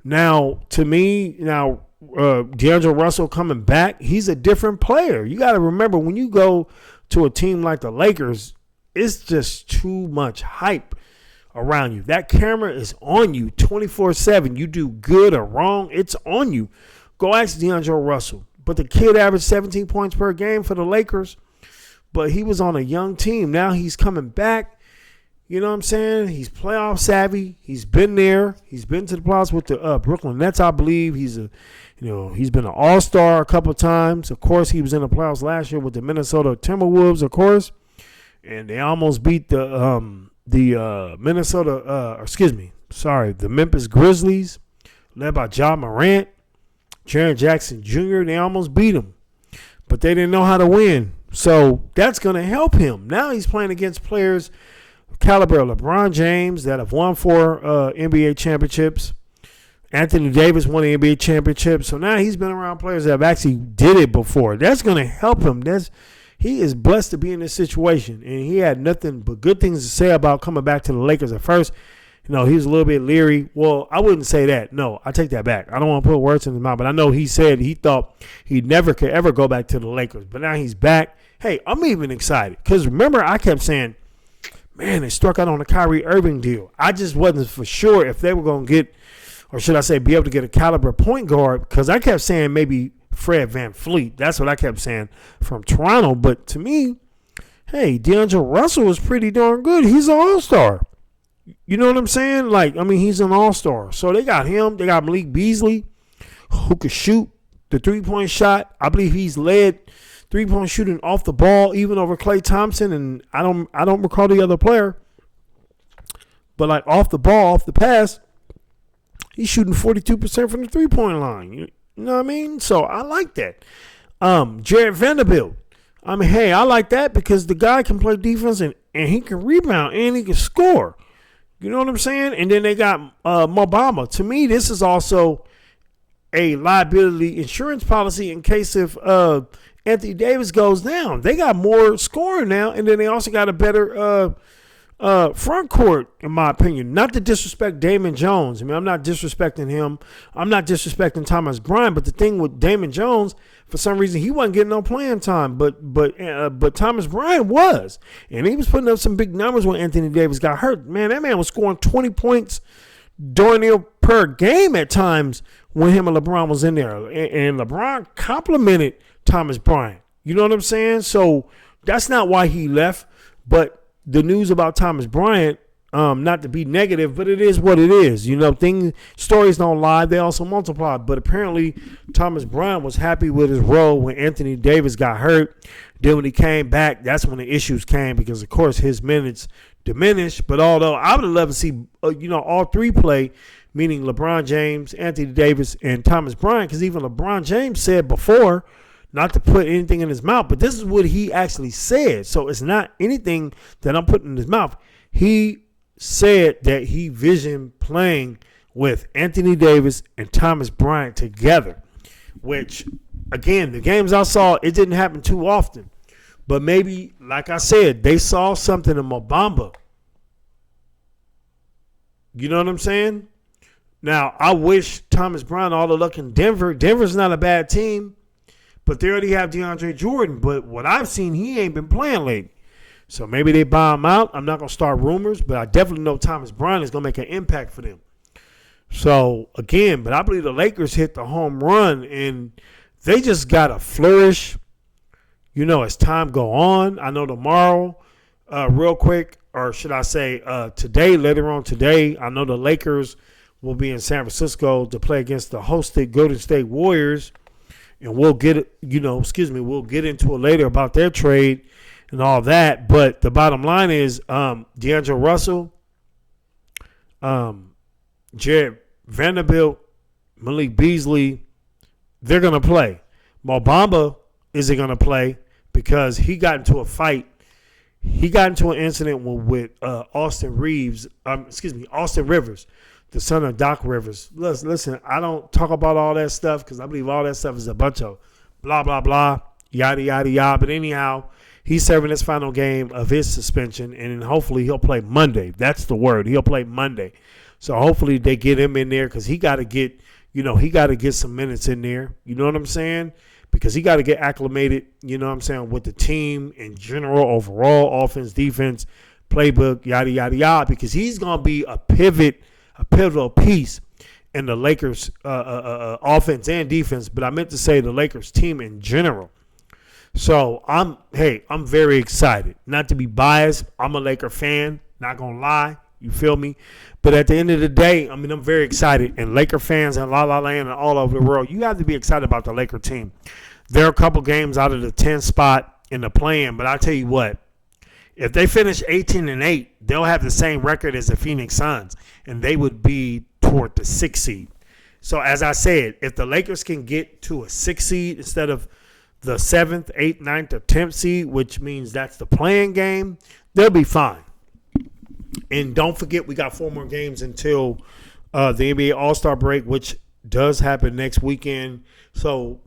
Now, to me, D'Angelo Russell coming back, he's a different player. You got to remember, when you go to a team like the Lakers, it's just too much hype around you. That camera is on you 24/7. You do good or wrong, it's on you. Go ask D'Angelo Russell. But the kid averaged 17 points per game for the Lakers, but he was on a young team. Now he's coming back. You know what I'm saying? He's playoff savvy. He's been there. He's been to the playoffs with the Brooklyn Nets, I believe. He's been an all-star a couple times. Of course, he was in the playoffs last year with the Minnesota Timberwolves, of course, and they almost beat the Memphis Grizzlies, led by Ja Morant, Jaren Jackson Jr. They almost beat him, but they didn't know how to win. So that's going to help him. Now he's playing against players caliber of LeBron James that have won 4 NBA championships. Anthony Davis won the NBA championship. So now he's been around players that have actually did it before. That's going to help him. He is blessed to be in this situation. And he had nothing but good things to say about coming back to the Lakers at first. He was a little bit leery. Well, I wouldn't say that. No, I take that back. I don't want to put words in his mouth. But I know he said he thought he never could ever go back to the Lakers. But now he's back. Hey, I'm even excited. Because remember, I kept saying, man, they struck out on the Kyrie Irving deal. I just wasn't for sure if they were going to get, or should I say, be able to get a caliber point guard, because I kept saying maybe Fred VanVleet. That's what I kept saying from Toronto. But to me, hey, D'Angelo Russell is pretty darn good. He's an all-star. You know what I'm saying? He's an all-star. So they got him. They got Malik Beasley, who could shoot the three-point shot. I believe he's led three-point shooting off the ball, even over Klay Thompson, and I don't recall the other player. But off the ball, off the pass, he's shooting 42% from the three-point line. You know what I mean? So I like that. Jared Vanderbilt. I like that because the guy can play defense and he can rebound and he can score. You know what I'm saying? And then they got Mo Bamba. To me, this is also a liability insurance policy in case if Anthony Davis goes down. They got more scoring now, and then they also got a better front court, in my opinion. Not to disrespect Damon Jones. I'm not disrespecting him. I'm not disrespecting Thomas Bryant. But the thing with Damon Jones, for some reason, he wasn't getting no playing time. But Thomas Bryant was, and he was putting up some big numbers when Anthony Davis got hurt. Man, that man was scoring 20 points per game at times when him and LeBron was in there, and LeBron complimented Thomas Bryant. You know what I'm saying? So that's not why he left. But the news about Thomas Bryant, not to be negative, but it is what it is. Stories don't lie. They also multiply. But apparently Thomas Bryant was happy with his role when Anthony Davis got hurt. Then when he came back, that's when the issues came because, of course, his minutes diminished. But although I would love to see, all three play, meaning LeBron James, Anthony Davis, and Thomas Bryant, because even LeBron James said before, not to put anything in his mouth, but this is what he actually said. So it's not anything that I'm putting in his mouth. He said that he visioned playing with Anthony Davis and Thomas Bryant together, which, again, the games I saw, it didn't happen too often. But maybe, like I said, they saw something in Mo Bamba. You know what I'm saying? Now, I wish Thomas Bryant all the luck in Denver. Denver's not a bad team. But they already have DeAndre Jordan. But what I've seen, he ain't been playing lately. So maybe they buy him out. I'm not going to start rumors, but I definitely know Thomas Bryant is going to make an impact for them. So, again, but I believe the Lakers hit the home run, and they just got to flourish, as time go on. I know tomorrow, real quick, or should I say today, later on today, I know the Lakers will be in San Francisco to play against the hosted Golden State Warriors. And we'll get into it later about their trade and all that. But the bottom line is D'Angelo Russell, Jared Vanderbilt, Malik Beasley, they're going to play. Mo Bamba isn't going to play because he got into a fight. He got into an incident with Austin Rivers, the son of Doc Rivers. Listen, I don't talk about all that stuff because I believe all that stuff is a bunch of blah, blah, blah, yada, yada, yada. But anyhow, he's serving his final game of his suspension, and then hopefully he'll play Monday. That's the word. He'll play Monday. So hopefully they get him in there because he got to get, some minutes in there. You know what I'm saying? Because he got to get acclimated, with the team in general, overall, offense, defense, playbook, yada, yada, yada, because he's going to be a pivotal piece in the Lakers offense and defense, but I meant to say the Lakers team in general. So I'm very excited. Not to be biased, I'm a Laker fan. Not going to lie. You feel me? But at the end of the day, I mean, I'm very excited. And Laker fans and La La Land and all over the world, you have to be excited about the Laker team. They're a couple games out of the 10th spot in the play-in. But I tell you what, if they finish 18-8, they'll have the same record as the Phoenix Suns. And they would be toward the 6th seed. So as I said, if the Lakers can get to a 6th seed instead of the 7th, 8th, 9th, or 10th seed, which means that's the play-in game, they'll be fine. And don't forget, we got 4 more games until the NBA All-Star break, which does happen next weekend. So,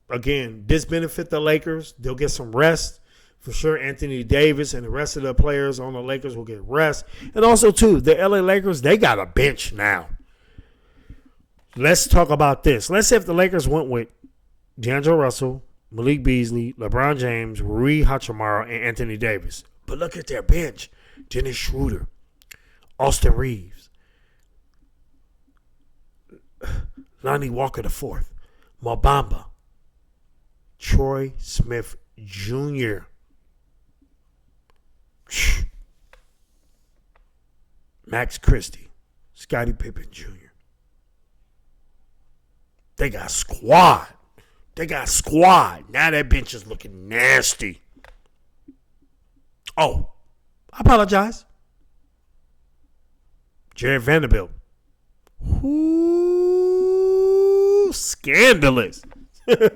again, this benefit the Lakers. They'll get some rest. For sure, Anthony Davis and the rest of the players on the Lakers will get rest. And also, too, the LA Lakers, they got a bench now. Let's talk about this. Let's say if the Lakers went with D'Angelo Russell, Malik Beasley, LeBron James, Rui Hachimura, and Anthony Davis. But look at their bench. Dennis Schroeder, Austin Reeves, Lonnie Walker IV, Mo Bamba, Troy Smith Jr., Max Christie, Scottie Pippen Jr. They got squad. Now that bench is looking nasty. Oh, I apologize. Jared Vanderbilt. Ooh, scandalous. But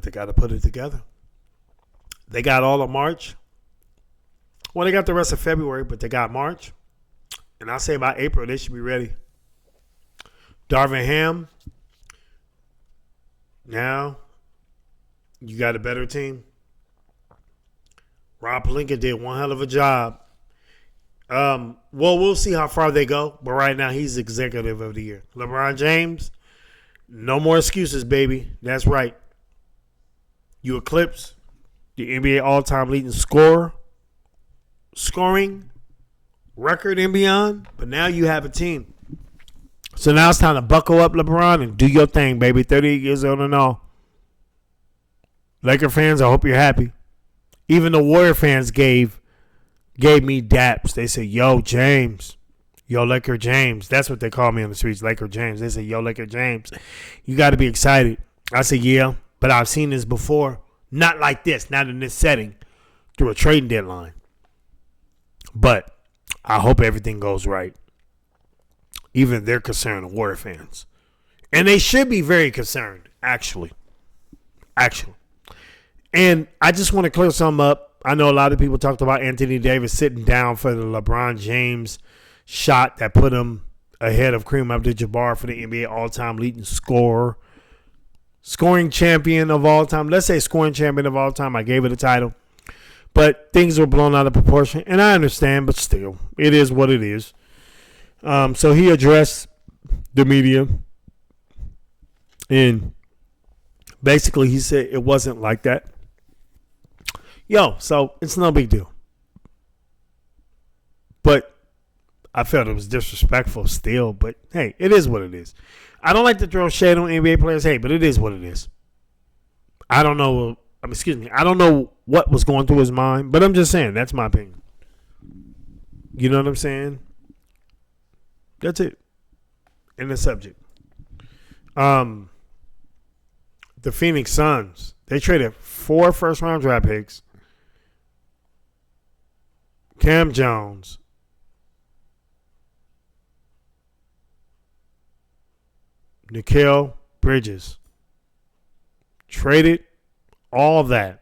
they got to put it together. They got all of March. Well, they got the rest of February, but they got March. And I say by April, they should be ready. Darvin Ham. Now, you got a better team. Rob Pelinka did one hell of a job. Well, we'll see how far they go. But right now, he's executive of the year. LeBron James, no more excuses, baby. That's right. You eclipse the NBA all-time leading scoring record and beyond. But now you have a team. So now it's time to buckle up, LeBron, and do your thing, baby. 38 years old and all. Laker fans, I hope you're happy. Even the Warrior fans gave me daps. They said, yo, James. Yo, Laker James. That's what they call me on the streets, Laker James. They say, yo, Laker James. You got to be excited. I said, yeah, but I've seen this before. Not like this, not in this setting, through a trading deadline. But I hope everything goes right. Even they're concerned, the Warrior fans. And they should be very concerned, actually. And I just want to clear something up. I know a lot of people talked about Anthony Davis sitting down for the LeBron James shot that put him ahead of Kareem Abdul-Jabbar for the NBA all-time leading scoring champion of all time. Let's say scoring champion of all time. I gave it a title. But things were blown out of proportion. And I understand, but still, it is what it is. So he addressed the media, and basically he said it wasn't like that. So it's no big deal. But I felt it was disrespectful still, but hey, it is what it is. I don't like to throw shade on NBA players, but it is what it is. I don't know what was going through his mind, but I'm just saying, that's my opinion. You know what I'm saying? That's it. In the subject. The Phoenix Suns, they traded 4 first-round draft picks, Cam Jones, Mikal Bridges. Traded all of that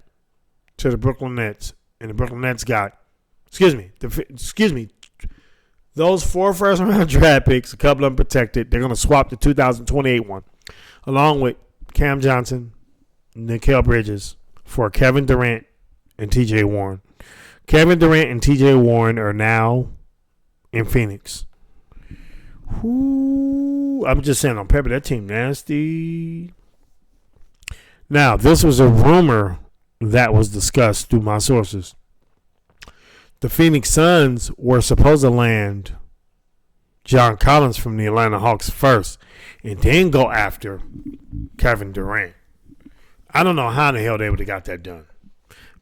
to the Brooklyn Nets, and the Brooklyn Nets got, those 4 first-round draft picks, a couple of them protected. They're going to swap the 2028 one, along with Cam Johnson, Mikal Bridges, for Kevin Durant and T.J. Warren. Kevin Durant and T.J. Warren are now in Phoenix. Ooh, I'm just saying, on paper, that team nasty. Now, this was a rumor that was discussed through my sources. The Phoenix Suns were supposed to land John Collins from the Atlanta Hawks first and then go after Kevin Durant. I don't know how in the hell they would have got that done.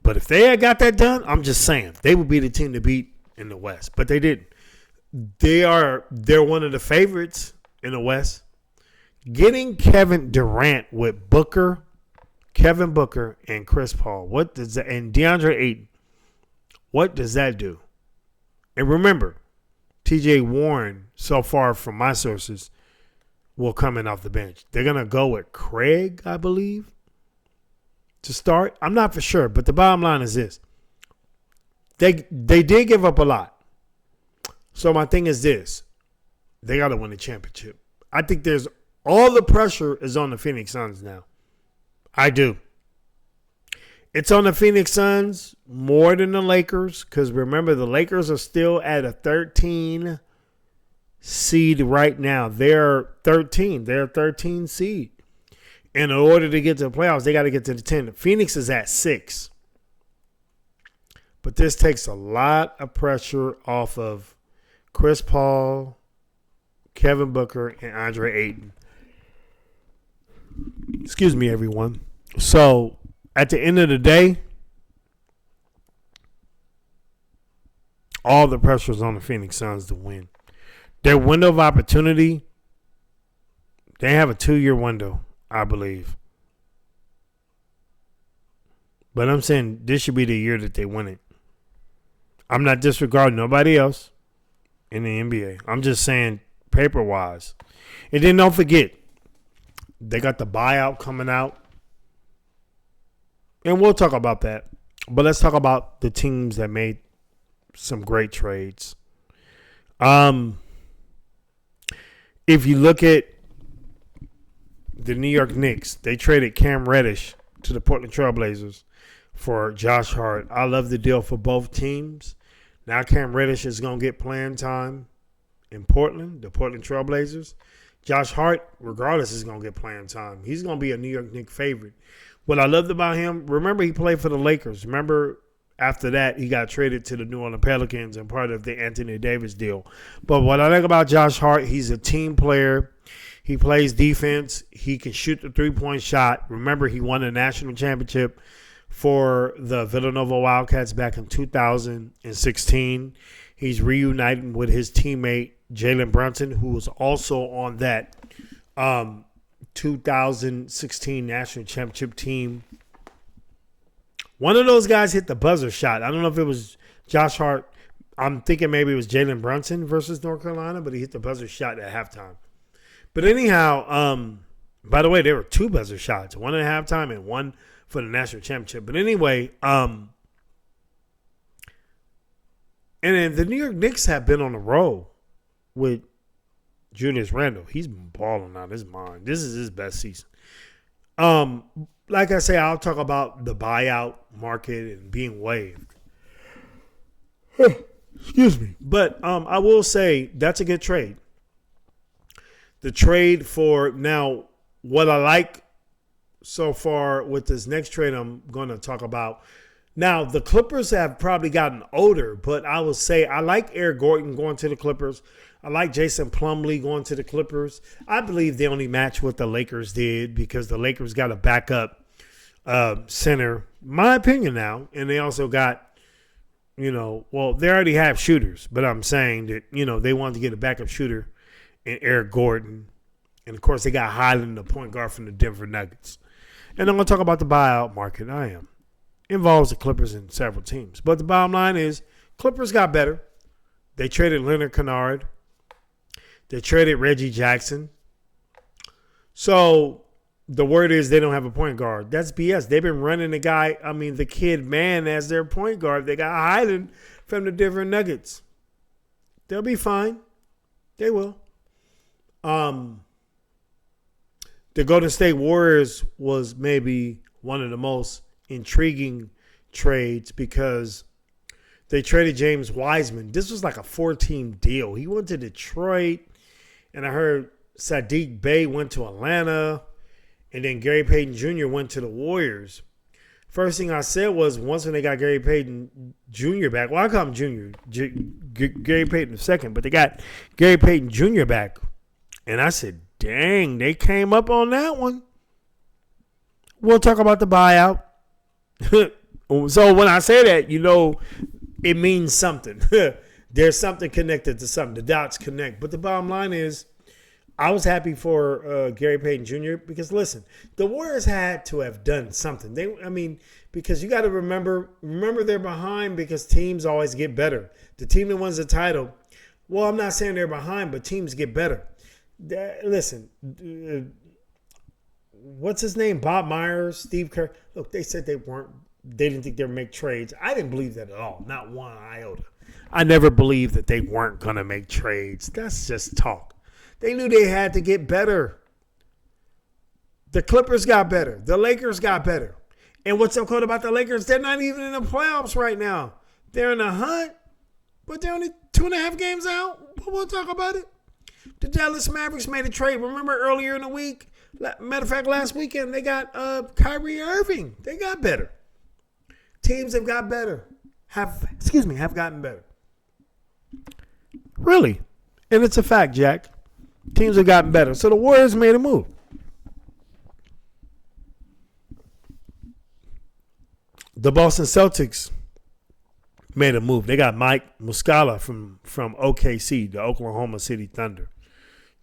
But if they had got that done, I'm just saying they would be the team to beat in the West. But they didn't. They're one of the favorites in the West. Getting Kevin Durant with Kevin Booker, and Chris Paul, and DeAndre Ayton, what does that do? And remember, TJ Warren, so far from my sources, will come in off the bench. They're gonna go with Craig, I believe, to start. I'm not for sure, but the bottom line is this. They did give up a lot. So my thing is this. They got to win the championship. I think all the pressure is on the Phoenix Suns now. I do. It's on the Phoenix Suns more than the Lakers because remember, the Lakers are still at a 13 seed right now. They're 13. They're a 13 seed. And in order to get to the playoffs, they got to get to the 10. Phoenix is at 6. But this takes a lot of pressure off of Chris Paul, Kevin Booker, and Andre Ayton. Excuse me, everyone. So, at the end of the day, all the pressure is on the Phoenix Suns to win. Their window of opportunity, they have a 2-year window, I believe. But I'm saying this should be the year that they win it. I'm not disregarding nobody else in the NBA. I'm just saying paper-wise. And then don't forget, they got the buyout coming out. And we'll talk about that. But let's talk about the teams that made some great trades. If you look at the New York Knicks, they traded Cam Reddish to the Portland Trail Blazers for Josh Hart. I love the deal for both teams. Now Cam Reddish is going to get playing time in Portland, the Portland Trail Blazers. Josh Hart, regardless, is going to get playing time. He's going to be a New York Knicks favorite. What I loved about him, remember he played for the Lakers. Remember after that he got traded to the New Orleans Pelicans and part of the Anthony Davis deal. But what I like about Josh Hart, he's a team player. He plays defense. He can shoot the three-point shot. Remember, he won a national championship for the Villanova Wildcats back in 2016. He's reuniting with his teammate, Jalen Brunson, who was also on that 2016 national championship team. One of those guys hit the buzzer shot. I don't know if it was Josh Hart. I'm thinking maybe it was Jalen Brunson versus North Carolina, but he hit the buzzer shot at halftime. But anyhow, by the way, there were 2 buzzer shots, one at halftime and one for the national championship. But anyway, and then the New York Knicks have been on the roll with Julius Randle. He's been balling out his mind. This is his best season. Like I say, I'll talk about the buyout market and being waived. Excuse me. But I will say that's a good trade. The trade for now, what I like so far with this next trade I'm going to talk about. Now, the Clippers have probably gotten older, but I will say I like Eric Gordon going to the Clippers. I like Jason Plumlee going to the Clippers. I believe they only match what the Lakers did because the Lakers got a backup center, my opinion now, and they also got, they already have shooters, but I'm saying that, they wanted to get a backup shooter in Eric Gordon. And, of course, they got Highland, the point guard from the Denver Nuggets. And I'm going to talk about the buyout market. I am. Involves the Clippers and several teams. But the bottom line is Clippers got better. They traded Leonard Kennard. They traded Reggie Jackson. So the word is they don't have a point guard. That's BS. They've been running the kid man as their point guard. They got Highland from the Denver Nuggets. They'll be fine. They will. The Golden State Warriors was maybe one of the most intriguing trades because they traded James Wiseman. This was like a 4-team deal. He went to Detroit, and I heard Sadiq Bey went to Atlanta, and then Gary Payton Jr. went to the Warriors. First thing I said was once when they got Gary Payton Jr. back, well, I call him Jr., Gary Payton II, but they got Gary Payton Jr. back, and I said, dang, they came up on that one. we'll talk about the buyout. So when I say that, it means something. There's something connected to something. The dots connect. But the bottom line is, I was happy for Gary Payton Jr. because, listen, the Warriors had to have done something. Because you got to remember they're behind because teams always get better. The team that wins the title, well, I'm not saying they're behind, but teams get better. Listen, what's his name? Bob Myers, Steve Kerr. Look, they said they didn't think they would make trades. I didn't believe that at all. Not one iota. I never believed that they weren't going to make trades. That's just talk. They knew they had to get better. The Clippers got better. The Lakers got better. And what's so cool about the Lakers? They're not even in the playoffs right now. They're in the hunt, but they're only 2.5 games out. But we'll talk about it. The Dallas Mavericks made a trade. Remember earlier in the week? Matter of fact, last weekend, they got Kyrie Irving. They got better. Teams have got better. Have gotten better. Really. And it's a fact, Jack. Teams have gotten better. So the Warriors made a move. The Boston Celtics made a move. They got Mike Muscala from OKC, the Oklahoma City Thunder.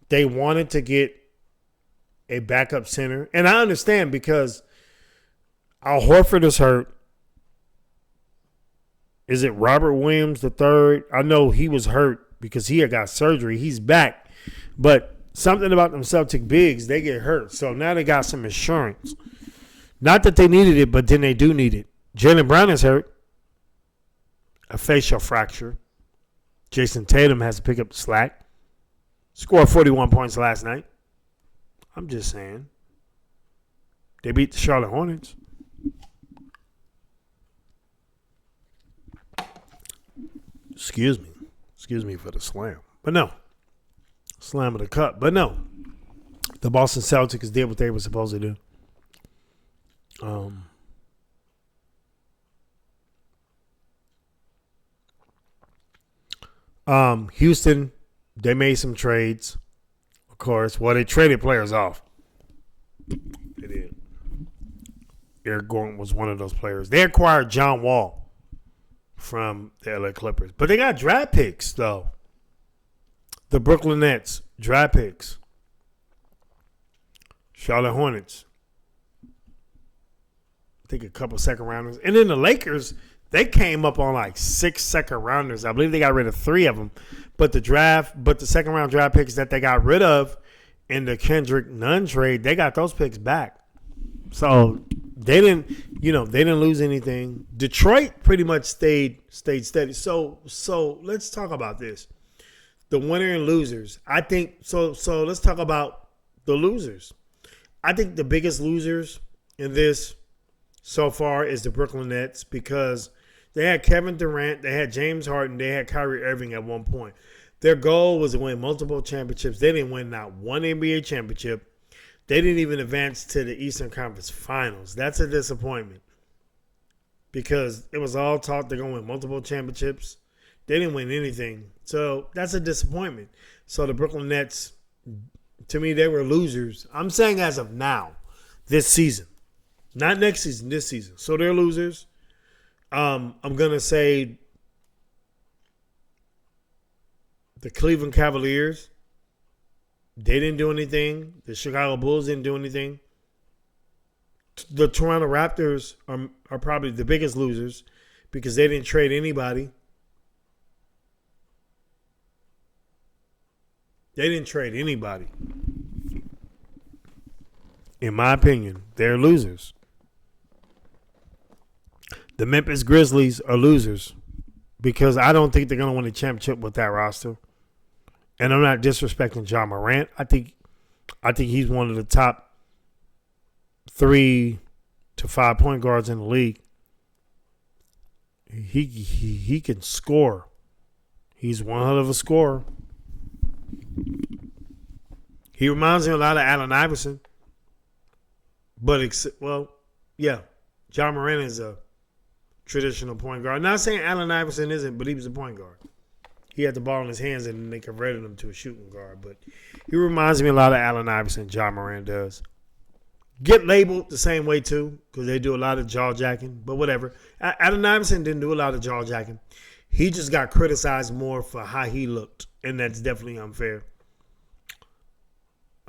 They wanted to get a backup center. And I understand because Al Horford is hurt. Is it Robert Williams III? I know he was hurt because he had got surgery. He's back. But something about them Celtic bigs, they get hurt. So now they got some insurance. Not that they needed it, but then they do need it. Jalen Brown is hurt. A facial fracture. Jason Tatum has to pick up the slack. Scored 41 points last night. I'm just saying. They beat the Charlotte Hornets. Excuse me. Excuse me for the slam. But no. Slam of the cup. But no. The Boston Celtics did what they were supposed to do. Houston, they made some trades, of course. Well, they traded players off. They did. Eric Gordon was one of those players. They acquired John Wall from the LA Clippers. But they got draft picks, though. The Brooklyn Nets, draft picks. Charlotte Hornets. I think a couple second rounders. And then the Lakers, they came up on like 6 second rounders. I believe they got rid of 3 of them. But the second round draft picks that they got rid of in the Kendrick Nunn trade, they got those picks back. So they didn't lose anything. Detroit pretty much stayed steady. So let's talk about this. The winner and losers. I think so let's talk about the losers. I think the biggest losers in this so far is the Brooklyn Nets because they had Kevin Durant, they had James Harden, they had Kyrie Irving at one point. Their goal was to win multiple championships. They didn't win not one NBA championship. They didn't even advance to the Eastern Conference Finals. That's a disappointment because it was all talk they're going to win multiple championships. They didn't win anything. So that's a disappointment. So the Brooklyn Nets, to me, they were losers. I'm saying as of now, this season. Not next season, this season. So they're losers. I'm going to say the Cleveland Cavaliers. They didn't do anything. The Chicago Bulls didn't do anything. The Toronto Raptors are probably the biggest losers because they didn't trade anybody. They didn't trade anybody. In my opinion, they're losers. The Memphis Grizzlies are losers because I don't think they're going to win a championship with that roster. And I'm not disrespecting John Morant. I think he's one of the top 3 to 5 point guards in the league. He can score. He's one hell of a scorer. He reminds me a lot of Allen Iverson. But, John Morant is a traditional point guard. Not saying Allen Iverson isn't, but he was a point guard. He had the ball in his hands and they converted him to a shooting guard. But he reminds me a lot of Allen Iverson, John Morant does. get labeled the same way too, because they do a lot of jaw jacking. But whatever. Allen Iverson didn't do a lot of jaw jacking. He just got criticized more for how he looked, and that's definitely unfair.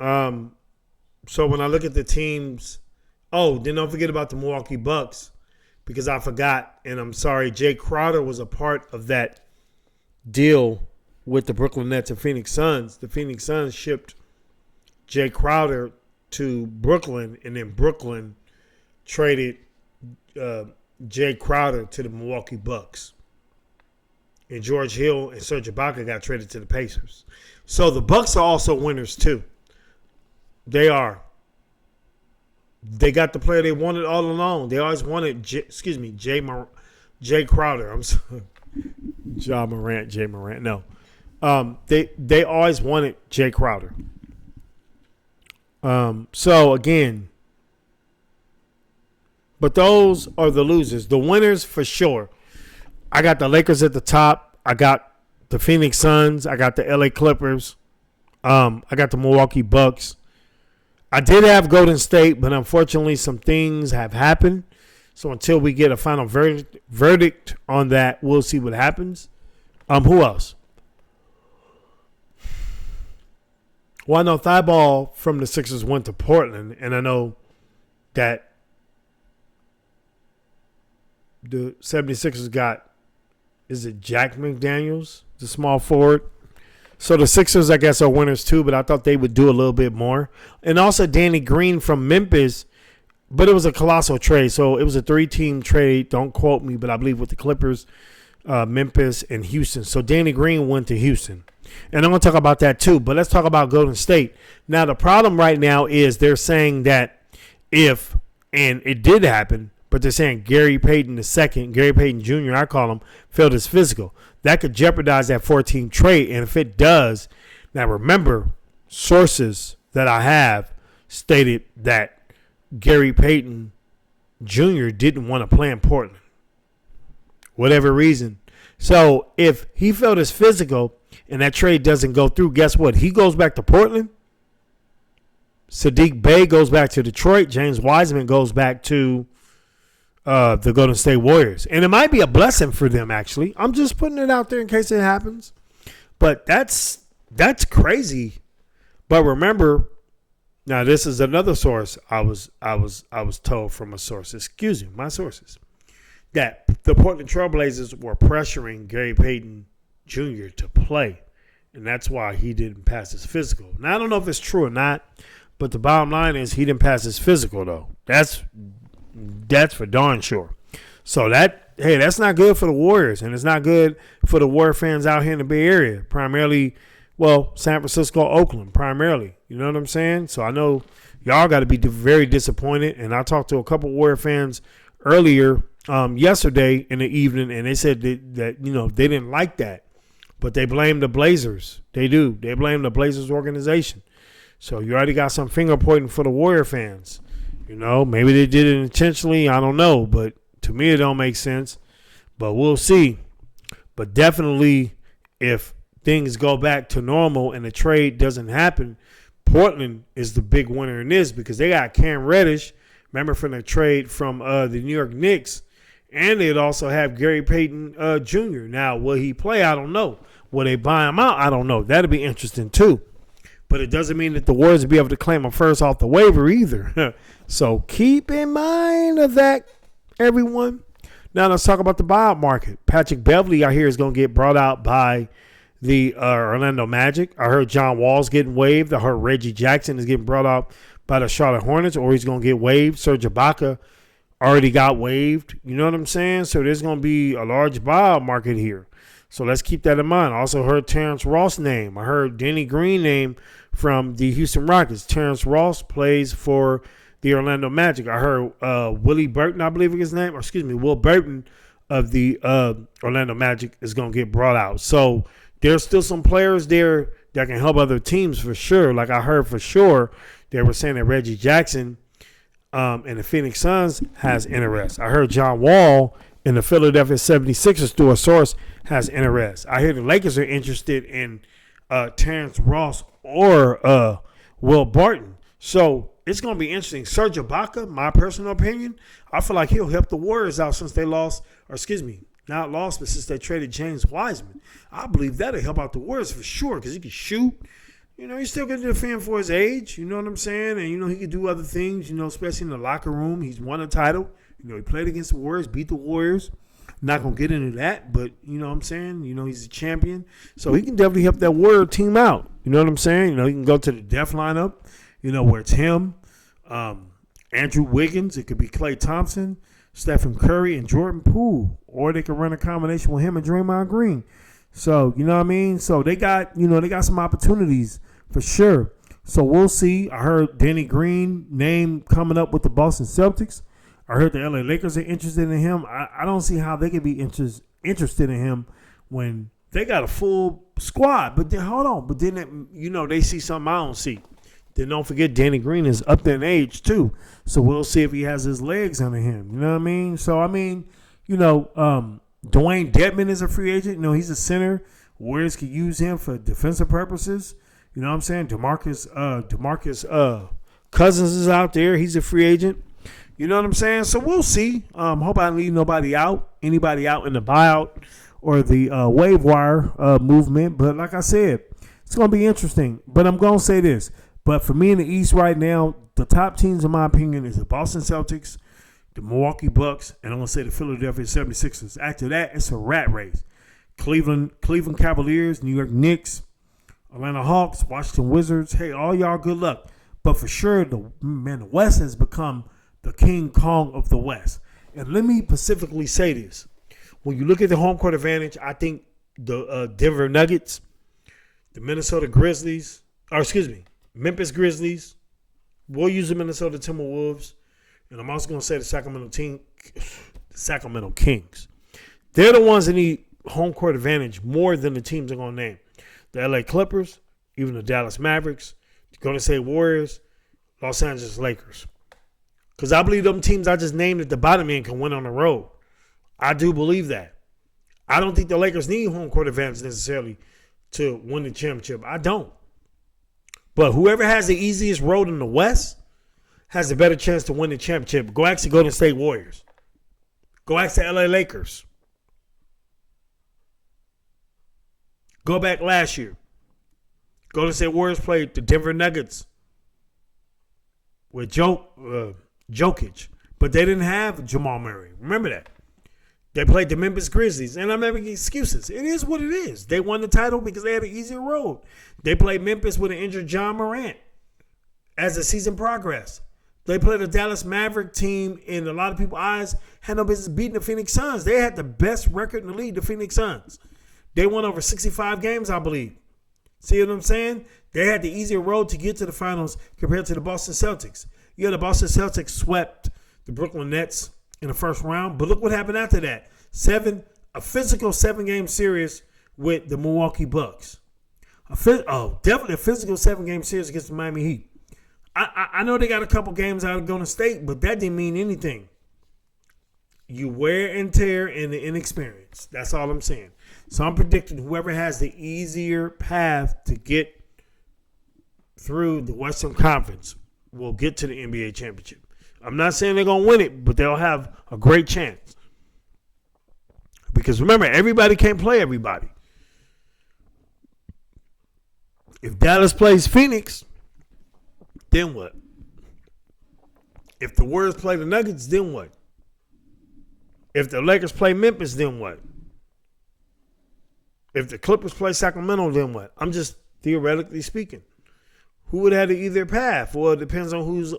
So when I look at the teams, then don't forget about the Milwaukee Bucks, because I forgot, and I'm sorry, Jay Crowder was a part of that deal with the Brooklyn Nets and Phoenix Suns. The Phoenix Suns shipped Jay Crowder to Brooklyn, and then Brooklyn traded Jay Crowder to the Milwaukee Bucks. And George Hill and Serge Ibaka got traded to the Pacers. So the Bucks are also winners too. They are. They got the player they wanted all along. They always wanted, Jay Crowder. I'm sorry. Jay Morant. No. They always wanted Jay Crowder. So again, but those are the losers. The winners for sure. I got the Lakers at the top. I got the Phoenix Suns. I got the LA Clippers. I got the Milwaukee Bucks. I did have Golden State, but unfortunately some things have happened. So until we get a final verdict on that, we'll see what happens. Who else? Well, I know Thibault from the Sixers went to Portland, and I know that the 76ers got, is it Jack McDaniels, the small forward? So the Sixers, I guess, are winners too, but I thought they would do a little bit more. And also Danny Green from Memphis, but it was a colossal trade. So it was a 3-team trade. Don't quote me, but I believe with the Clippers, Memphis, and Houston. So Danny Green went to Houston. And I'm going to talk about that too, but let's talk about Golden State. Now, the problem right now is they're saying that if, and it did happen, but they're saying Gary Payton II, Gary Payton Jr., I call him, failed his physical. That could jeopardize that 4-team trade. And if it does, now remember, sources that I have stated that Gary Payton Jr. didn't want to play in Portland. Whatever reason. So if he failed his physical and that trade doesn't go through, guess what? He goes back to Portland. Sadiq Bey goes back to Detroit. James Wiseman goes back to the Golden State Warriors. And it might be a blessing for them, actually. I'm just putting it out there in case it happens. But that's crazy. But remember, now this is another source I was told from a source. Excuse me, my sources. That the Portland Trailblazers were pressuring Gary Payton Jr. to play. And that's why he didn't pass his physical. Now, I don't know if it's true or not, but the bottom line is he didn't pass his physical, though. That's for darn sure. So that's not good for the Warriors, and it's not good for the Warrior fans out here in the Bay Area, primarily, well, San Francisco, Oakland, primarily. You know what I'm saying? So I know y'all got to be very disappointed, and I talked to a couple Warrior fans earlier yesterday in the evening, and they said that they didn't like that, but they blame the Blazers. They do. They blame the Blazers organization. So you already got some finger pointing for the Warrior fans. Maybe they did it intentionally. I don't know. But to me, it don't make sense. But we'll see. But definitely, if things go back to normal and the trade doesn't happen, Portland is the big winner in this because they got Cam Reddish, remember, from the trade from the New York Knicks. And they'd also have Gary Payton Jr. Now, will he play? I don't know. Will they buy him out? I don't know. That'll be interesting, too. But it doesn't mean that the Warriors will be able to claim him first off the waiver either. So keep in mind of that, everyone. Now let's talk about the buyout market. Patrick Beverley, I hear, is going to get brought out by the Orlando Magic. I heard John Wall's getting waived. I heard Reggie Jackson is getting brought out by the Charlotte Hornets, or he's going to get waived. Serge Ibaka already got waived. You know what I'm saying? So there's going to be a large buyout market here. So let's keep that in mind. I also heard Terrence Ross' name. I heard Danny Green name from the Houston Rockets. Terrence Ross plays for the Orlando Magic. I heard Willie Burton, I believe is his name. Or excuse me, Will Burton of the Orlando Magic is going to get brought out. So there's still some players there that can help other teams for sure. Like I heard for sure they were saying that Reggie Jackson and the Phoenix Suns has interest. I heard John Wall in the Philadelphia 76ers through a source has interest. I hear the Lakers are interested in Terrence Ross or Will Barton. So it's going to be interesting. Serge Ibaka, my personal opinion, I feel like he'll help the Warriors out since they lost, or excuse me, not lost, but since they traded James Wiseman. I believe that'll help out the Warriors for sure because he can shoot. You know, he's still going to defend for his age. You know what I'm saying? And, you know, he can do other things, you know, especially in the locker room. He's won a title. You know, he played against the Warriors, beat the Warriors. Not going to get into that, but, you know what I'm saying? You know, he's a champion. So he can definitely help that Warrior team out. You know what I'm saying? You know, he can go to the death lineup, you know, where it's him, Andrew Wiggins. It could be Klay Thompson, Stephen Curry, and Jordan Poole. Or they could run a combination with him and Draymond Green. So, you know what I mean? So they got, you know, they got some opportunities for sure. So we'll see. I heard Danny Green name coming up with the Boston Celtics. I heard the LA Lakers are interested in him. I don't see how they could be interested in him when they got a full squad. But then, hold on. But then, you know, they see something I don't see. Then don't forget Danny Green is up there in age too. So we'll see if he has his legs under him. You know what I mean? So, I mean, you know, Dwayne Dedmon is a free agent. You know, he's a center. Warriors could use him for defensive purposes. You know what I'm saying? DeMarcus Cousins is out there. He's a free agent. You know what I'm saying? So we'll see. Hope I don't leave anybody out in the buyout or the waiver wire movement. But like I said, it's going to be interesting. But I'm going to say this. But for me in the East right now, the top teams, in my opinion, is the Boston Celtics, the Milwaukee Bucks, and I'm going to say the Philadelphia 76ers. After that, it's a rat race. Cleveland Cavaliers, New York Knicks, Atlanta Hawks, Washington Wizards. Hey, all y'all, good luck. But for sure, the West has become the King Kong of the West. And let me specifically say this. When you look at the home court advantage, I think the Denver Nuggets, the Memphis Grizzlies, we'll use the Minnesota Timberwolves, and I'm also going to say the Sacramento Kings. They're the ones that need home court advantage more than the teams I'm going to name. The LA Clippers, even the Dallas Mavericks, the Golden State Warriors, Los Angeles Lakers. Because I believe them teams I just named at the bottom end can win on the road. I do believe that. I don't think the Lakers need home court advantage necessarily to win the championship. I don't. But whoever has the easiest road in the West has a better chance to win the championship. Go ask the Golden State Warriors. Go ask the LA Lakers. Go back last year. Golden State Warriors played the Denver Nuggets with Jokic. But they didn't have Jamal Murray. Remember that. They played the Memphis Grizzlies. And I'm making excuses. It is what it is. They won the title because they had an easier road. They played Memphis with an injured John Morant as the season progressed. They played a Dallas Maverick team, in a lot of people's eyes, had no business beating the Phoenix Suns. They had the best record in the league, the Phoenix Suns. They won over 65 games, I believe. See what I'm saying? They had the easier road to get to the finals compared to the Boston Celtics. Yeah, the Boston Celtics swept the Brooklyn Nets in the first round, but look what happened after that. A physical 7-game series with the Milwaukee Bucks. Definitely a physical 7-game series against the Miami Heat. I know they got a couple games out of Golden State, but that didn't mean anything. You wear and tear and the inexperience. That's all I'm saying. So I'm predicting whoever has the easier path to get through the Western Conference will get to the NBA championship. I'm not saying they're going to win it, but they'll have a great chance. Because remember, everybody can't play everybody. If Dallas plays Phoenix, then what? If the Warriors play the Nuggets, then what? If the Lakers play Memphis, then what? If the Clippers play Sacramento, then what? I'm just theoretically speaking. Who would have either path? Well, it depends on who's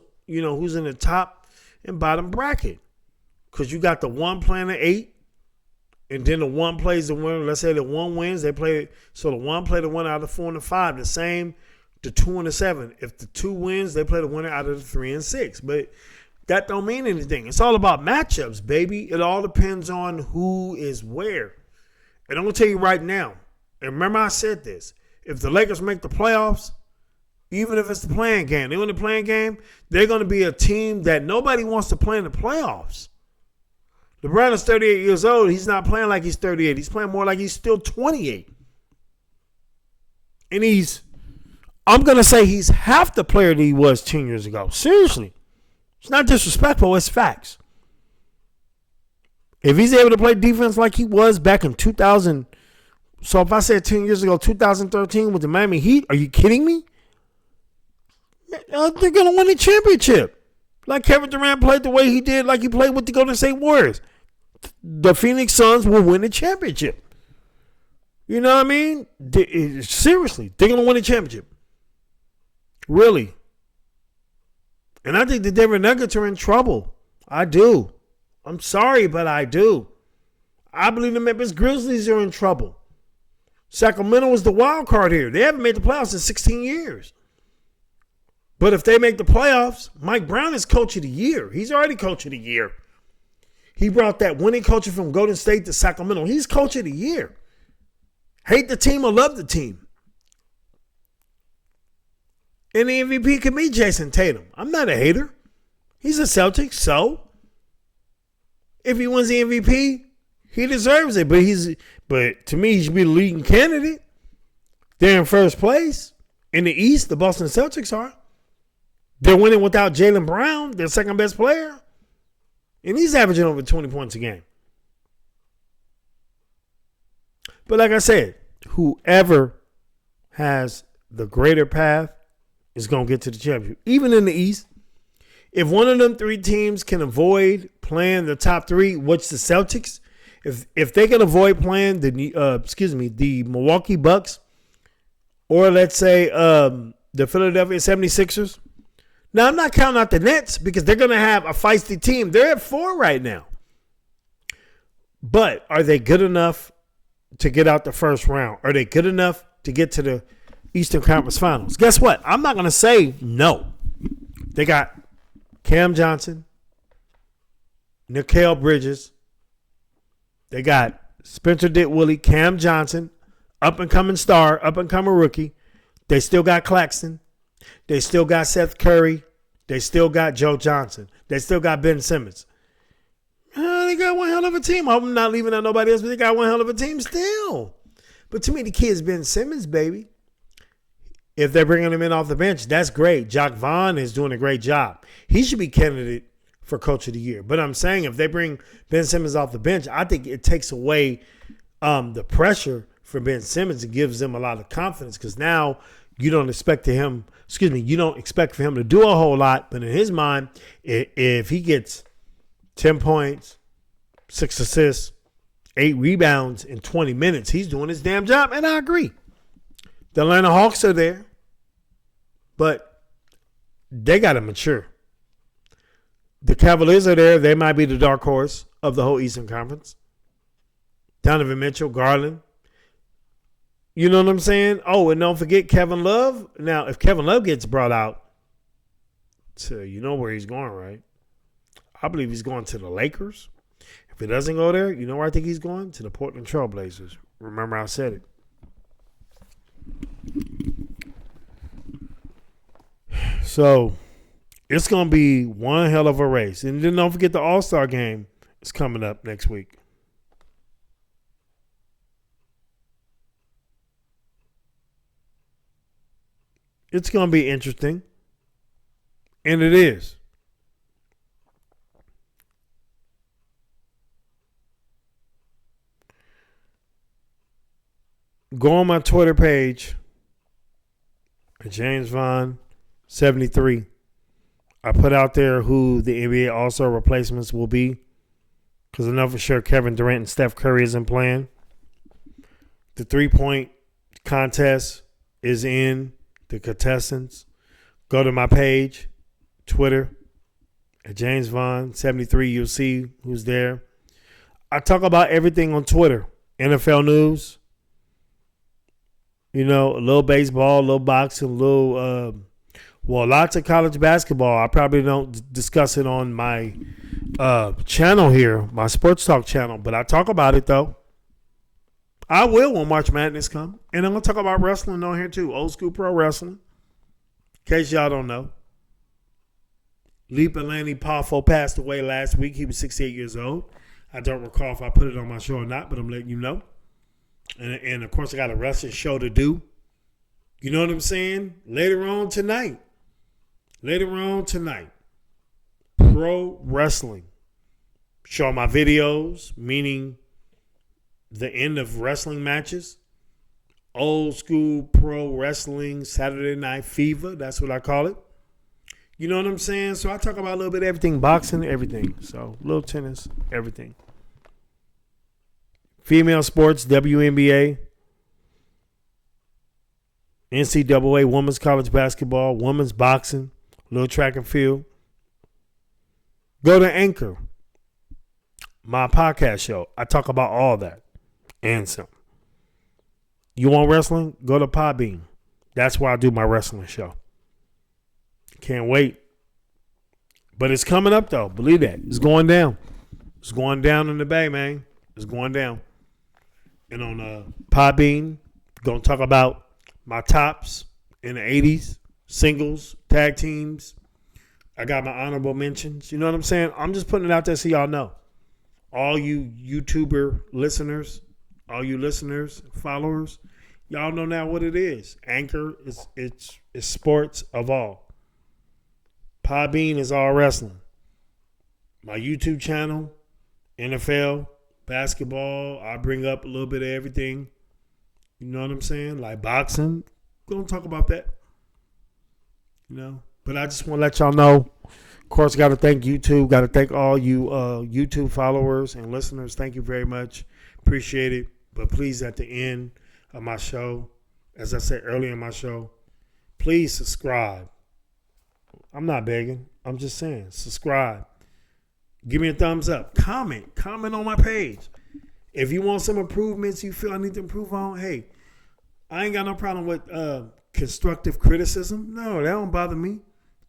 in the top and bottom bracket. Because you got the one playing the 8, and then the one plays the winner. Let's say the one wins. So the one play the winner out of the 4 and the 5. The same, the 2 and the 7. If the 2 wins, they play the winner out of the 3 and 6. But that don't mean anything. It's all about matchups, baby. It all depends on who is where. And I'm going to tell you right now, and remember I said this, if the Lakers make the playoffs, even if it's the playing game, they win the playing game, they're going to be a team that nobody wants to play in the playoffs. LeBron is 38 years old. He's not playing like he's 38. He's playing more like he's still 28. And he's I'm going to say he's half the player that he was 10 years ago. Seriously. It's not disrespectful. It's facts. If he's able to play defense like he was back in 2000, so if I said 10 years ago, 2013 with the Miami Heat, are you kidding me? They're going to win the championship. Like Kevin Durant played the way he did, like he played with the Golden State Warriors. The Phoenix Suns will win the championship. You know what I mean? Seriously, they're going to win the championship. Really. And I think the Denver Nuggets are in trouble. I do. I'm sorry, but I do. I believe the Memphis Grizzlies are in trouble. Sacramento is the wild card here. They haven't made the playoffs in 16 years. But if they make the playoffs, Mike Brown is coach of the year. He's already coach of the year. He brought that winning culture from Golden State to Sacramento. He's coach of the year. Hate the team or love the team. And the MVP could be Jason Tatum. I'm not a hater. He's a Celtic, so if he wins the MVP, he deserves it. But to me, he should be the leading candidate. They're in first place. In the East, the Boston Celtics are. They're winning without Jalen Brown, their second best player. And he's averaging over 20 points a game. But like I said, whoever has the greater path is going to get to the championship. Even in the East, if one of them three teams can avoid playing the top three, which the Celtics, if they can avoid playing the Milwaukee Bucks, or let's say the Philadelphia 76ers. Now, I'm not counting out the Nets because they're going to have a feisty team. They're at 4 right now. But are they good enough to get out the first round? Are they good enough to get to the Eastern Conference Finals? Guess what? I'm not going to say no. They got Cam Johnson, Mikal Bridges. They got Spencer Dinwiddie, Cam Johnson, up-and-coming star, up-and-coming rookie. They still got Claxton. They still got Seth Curry. They still got Joe Johnson. They still got Ben Simmons. They got one hell of a team. I'm not leaving out nobody else, but they got one hell of a team still. But to me, the kid's Ben Simmons, baby. If they're bringing him in off the bench, that's great. Jacques Vaughn is doing a great job. He should be candidate for Coach of the Year. But I'm saying if they bring Ben Simmons off the bench, I think it takes away the pressure for Ben Simmons. It gives them a lot of confidence because now you don't expect for him to do a whole lot. But in his mind, if he gets 10 points, 6 assists, 8 rebounds in 20 minutes, he's doing his damn job. And I agree. The Atlanta Hawks are there, but they got to mature. The Cavaliers are there. They might be the dark horse of the whole Eastern Conference. Donovan Mitchell, Garland. You know what I'm saying? Oh, and don't forget Kevin Love. Now, if Kevin Love gets brought out, you know where he's going, right? I believe he's going to the Lakers. If he doesn't go there, you know where I think he's going? To the Portland Trail Blazers. Remember I said it. So, it's going to be one hell of a race. And then don't forget the All-Star game is coming up next week. It's going to be interesting. And it is. Go on my Twitter page, James Vaughn 73. I put out there who the NBA All-Star replacements will be because I know for sure Kevin Durant and Steph Curry isn't playing. The 3-point contest is in. The contestants. Go to my page, Twitter, at James Vaughn 73. You'll see who's there. I talk about everything on Twitter. NFL news. You know, a little baseball, a little boxing, a little, lots of college basketball. I probably don't discuss it on my channel here, my Sports Talk channel, but I talk about it, though. I will when March Madness comes. And I'm going to talk about wrestling on here, too. Old school pro wrestling. In case y'all don't know. Leap Lanny Poffo passed away last week. He was 68 years old. I don't recall if I put it on my show or not, but I'm letting you know. And of course, I got a wrestling show to do. You know what I'm saying? Later on tonight, pro wrestling. Show my videos, meaning the end of wrestling matches. Old school pro wrestling, Saturday Night Fever. That's what I call it. You know what I'm saying? So I talk about a little bit of everything, boxing, everything. So a little tennis, everything. Female sports, WNBA, NCAA, women's college basketball, women's boxing, a little track and field. Go to Anchor, my podcast show. I talk about all that and some. You want wrestling? Go to Podbean. That's where I do my wrestling show. Can't wait. But it's coming up, though. Believe that. It's going down. It's going down in the Bay, man. It's going down. And on Podbean, going to talk about my tops in the 80s, singles, tag teams. I got my honorable mentions. You know what I'm saying? I'm just putting it out there so y'all know. All you YouTuber listeners, all you listeners, followers, y'all know now what it is. Anchor is sports of all. Podbean is all wrestling. My YouTube channel, NFL, basketball, I bring up a little bit of everything. You know what I'm saying? Like boxing. We're going to talk about that. You know? But I just want to let y'all know. Of course, got to thank YouTube. Got to thank all you YouTube followers and listeners. Thank you very much. Appreciate it. But please, at the end of my show, as I said earlier in my show, please subscribe. I'm not begging. I'm just saying, subscribe. Give me a thumbs up. Comment on my page. If you want some improvements you feel I need to improve on, hey, I ain't got no problem with constructive criticism. No, that don't bother me.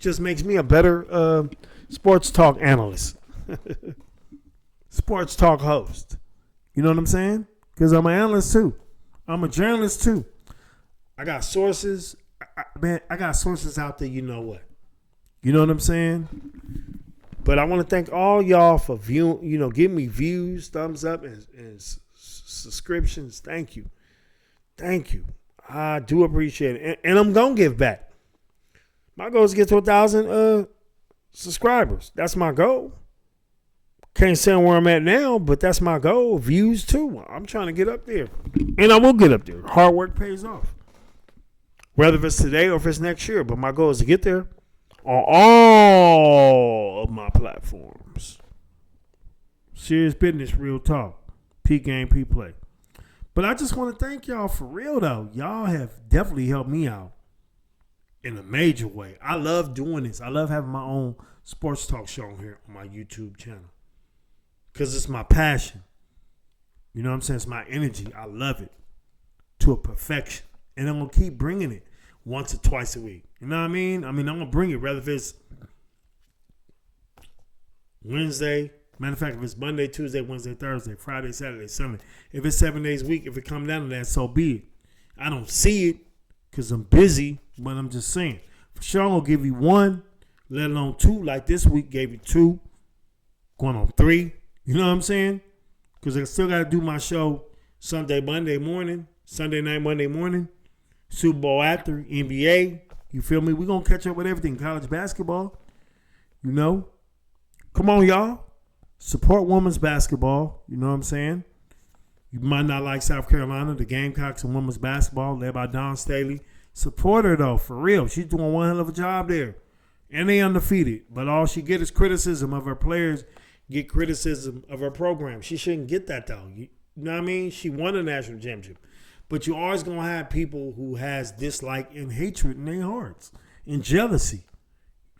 Just makes me a better sports talk analyst. Sports talk host. You know what I'm saying? Because I'm an analyst too. I'm a journalist too. I got sources. I got sources out there, you know what. You know what I'm saying? But I want to thank all y'all for viewing, giving me views, thumbs up, and subscriptions. Thank you. Thank you. I do appreciate it. And I'm going to give back. My goal is to get to 1,000 subscribers. That's my goal. Can't say where I'm at now, but that's my goal. Views, too. I'm trying to get up there. And I will get up there. Hard work pays off. Whether if it's today or if it's next year. But my goal is to get there on all of my platforms. Serious business, real talk. Peak game, peak play. But I just want to thank y'all for real, though. Y'all have definitely helped me out in a major way. I love doing this. I love having my own sports talk show here on my YouTube channel. Because it's my passion. You know what I'm saying? It's my energy. I love it to a perfection. And I'm going to keep bringing it once or twice a week. You know what I mean? I'm going to bring it, whether if it's Wednesday. Matter of fact, if it's Monday, Tuesday, Wednesday, Thursday, Friday, Saturday, Sunday. If it's 7 days a week, if it comes down to that, so be it. I don't see it because I'm busy, but I'm just saying. For sure, I'm going to give you one, let alone two. Like this week, gave you two. Going on three. You know what I'm saying? Because I still got to do my show Sunday, Monday morning, Sunday night, Monday morning. Super Bowl after, NBA. You feel me? We're going to catch up with everything. College basketball. You know? Come on, y'all. Support women's basketball. You know what I'm saying? You might not like South Carolina, the Gamecocks and women's basketball led by Dawn Staley. Support her, though, for real. She's doing one hell of a job there. And they undefeated. But all she get is criticism of her players, get criticism of her program. She shouldn't get that, though. You know what I mean? She won a national championship. But you're always going to have people who has dislike and hatred in their hearts and jealousy.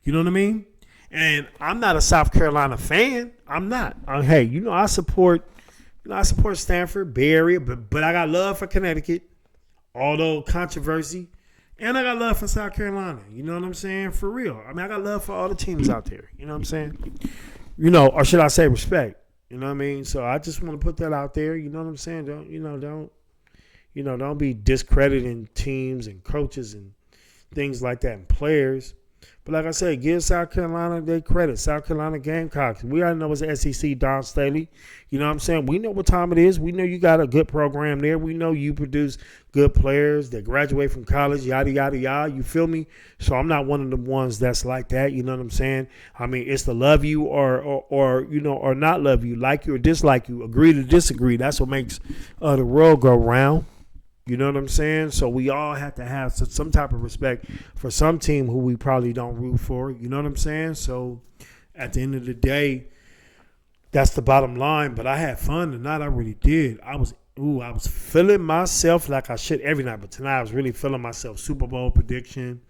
You know what I mean? And I'm not a South Carolina fan. I'm not. Hey, I support Stanford, Bay Area, but I got love for Connecticut, although controversy. And I got love for South Carolina. You know what I'm saying? For real. I mean, I got love for all the teams out there. You know what I'm saying? Or should I say respect? You know what I mean? So I just want to put that out there. You know what I'm saying? Don't be discrediting teams and coaches and things like that and players. But like I said, give South Carolina their credit. South Carolina Gamecocks. We already know it's the SEC, Don Staley. You know what I'm saying? We know what time it is. We know you got a good program there. We know you produce good players that graduate from college, yada, yada, yada. You feel me? So I'm not one of the ones that's like that. You know what I'm saying? I mean, it's to love you or you know, or not love you, like you or dislike you, agree to disagree. That's what makes the world go round. You know what I'm saying? So we all have to have some type of respect for some team who we probably don't root for. You know what I'm saying? So at the end of the day, that's the bottom line. But I had fun tonight. I really did. I was feeling myself like I should every night. But tonight I was really feeling myself. Super Bowl prediction.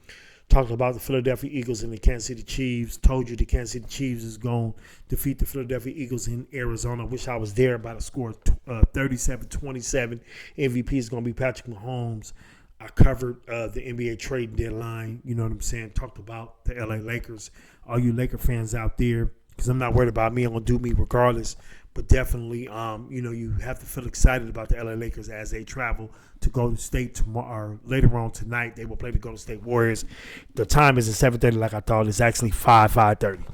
Talking about the Philadelphia Eagles and the Kansas City Chiefs. Told you the Kansas City Chiefs is going to defeat the Philadelphia Eagles in Arizona. Wish I was there by the score of 37-27. MVP is going to be Patrick Mahomes. I covered the NBA trade deadline. You know what I'm saying? Talked about the LA Lakers. All you Laker fans out there, because I'm not worried about me. I'm going to do me regardless. But definitely, you know, you have to feel excited about the LA Lakers as they travel to Golden State tomorrow. Or later on tonight, they will play the Golden State Warriors. The time isn't 7:30 like I thought. It's actually 5:30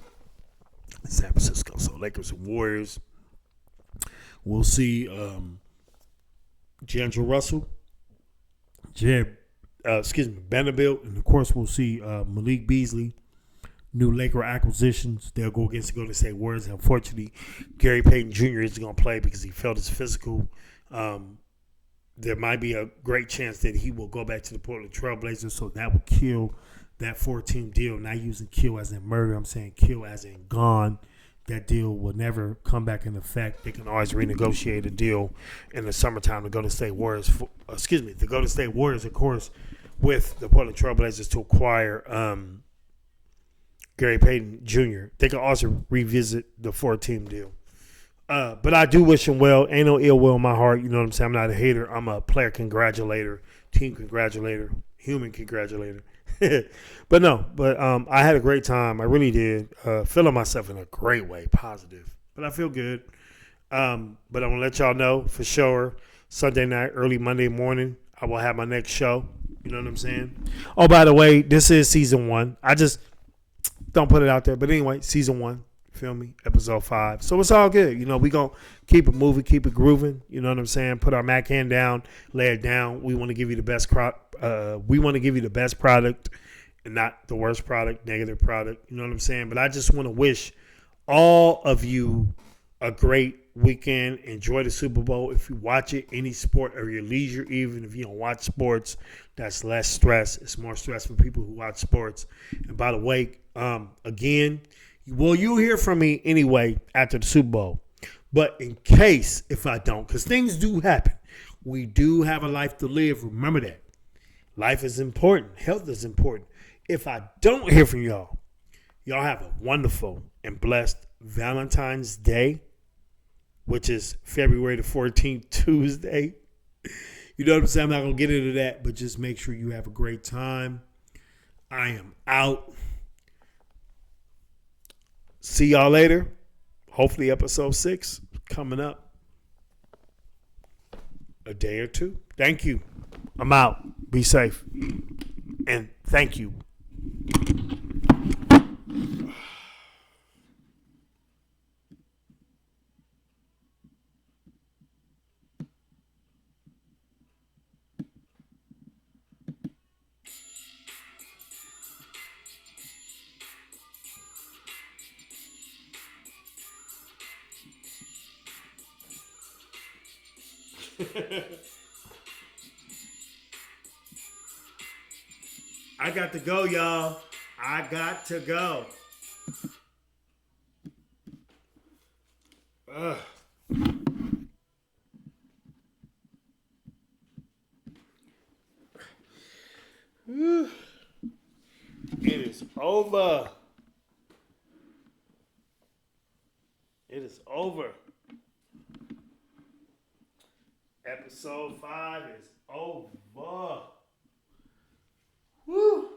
in San Francisco. So Lakers and Warriors. We'll see D'Angelo Russell, Vanderbilt, and of course we'll see Malik Beasley. New Laker acquisitions. They'll go against the Golden State Warriors. Unfortunately, Gary Payton Jr. isn't going to play because he felt his physical. There might be a great chance that he will go back to the Portland Trailblazers, so that will kill that 4-team deal. Not using kill as in murder. I'm saying kill as in gone. That deal will never come back in effect. They can always renegotiate a deal in the summertime. The Golden State Warriors, the Golden State Warriors, of course, with the Portland Trailblazers to acquire Gary Payton Jr. They can also revisit the 4-team deal. But I do wish him well. Ain't no ill will in my heart. You know what I'm saying? I'm not a hater. I'm a player congratulator, team congratulator, human congratulator. But I had a great time. I really did. Feeling myself in a great way, positive. But I feel good. But I'm going to let y'all know for sure, Sunday night, early Monday morning, I will have my next show. You know what I'm saying? Oh, by the way, this is season 1. I just don't put it out there. But anyway, season 1. Feel me? Episode 5. So it's all good. You know, we going to keep it moving, keep it grooving. You know what I'm saying? Put our Mac hand down, lay it down. We want to give you the best product and not the worst product, negative product. You know what I'm saying? But I just want to wish all of you a great weekend. Enjoy the Super Bowl. If you watch it, any sport or your leisure, even if you don't watch sports, that's less stress. It's more stress for people who watch sports. And by the way, again, well, you'll hear from me anyway after the Super Bowl. But in case if I don't, because things do happen, we do have a life to live. Remember that. Life is important. Health is important. If I don't hear from y'all, y'all have a wonderful and blessed Valentine's Day, which is February the 14th, Tuesday. You know what I'm saying? I'm not going to get into that, but just make sure you have a great time. I am out. See y'all later. Hopefully episode 6 coming up a day or two. Thank you. I'm out. Be safe. And thank you. I got to go, y'all. I got to go. Ugh. It is over. It is over. Episode 5 is over. Woo.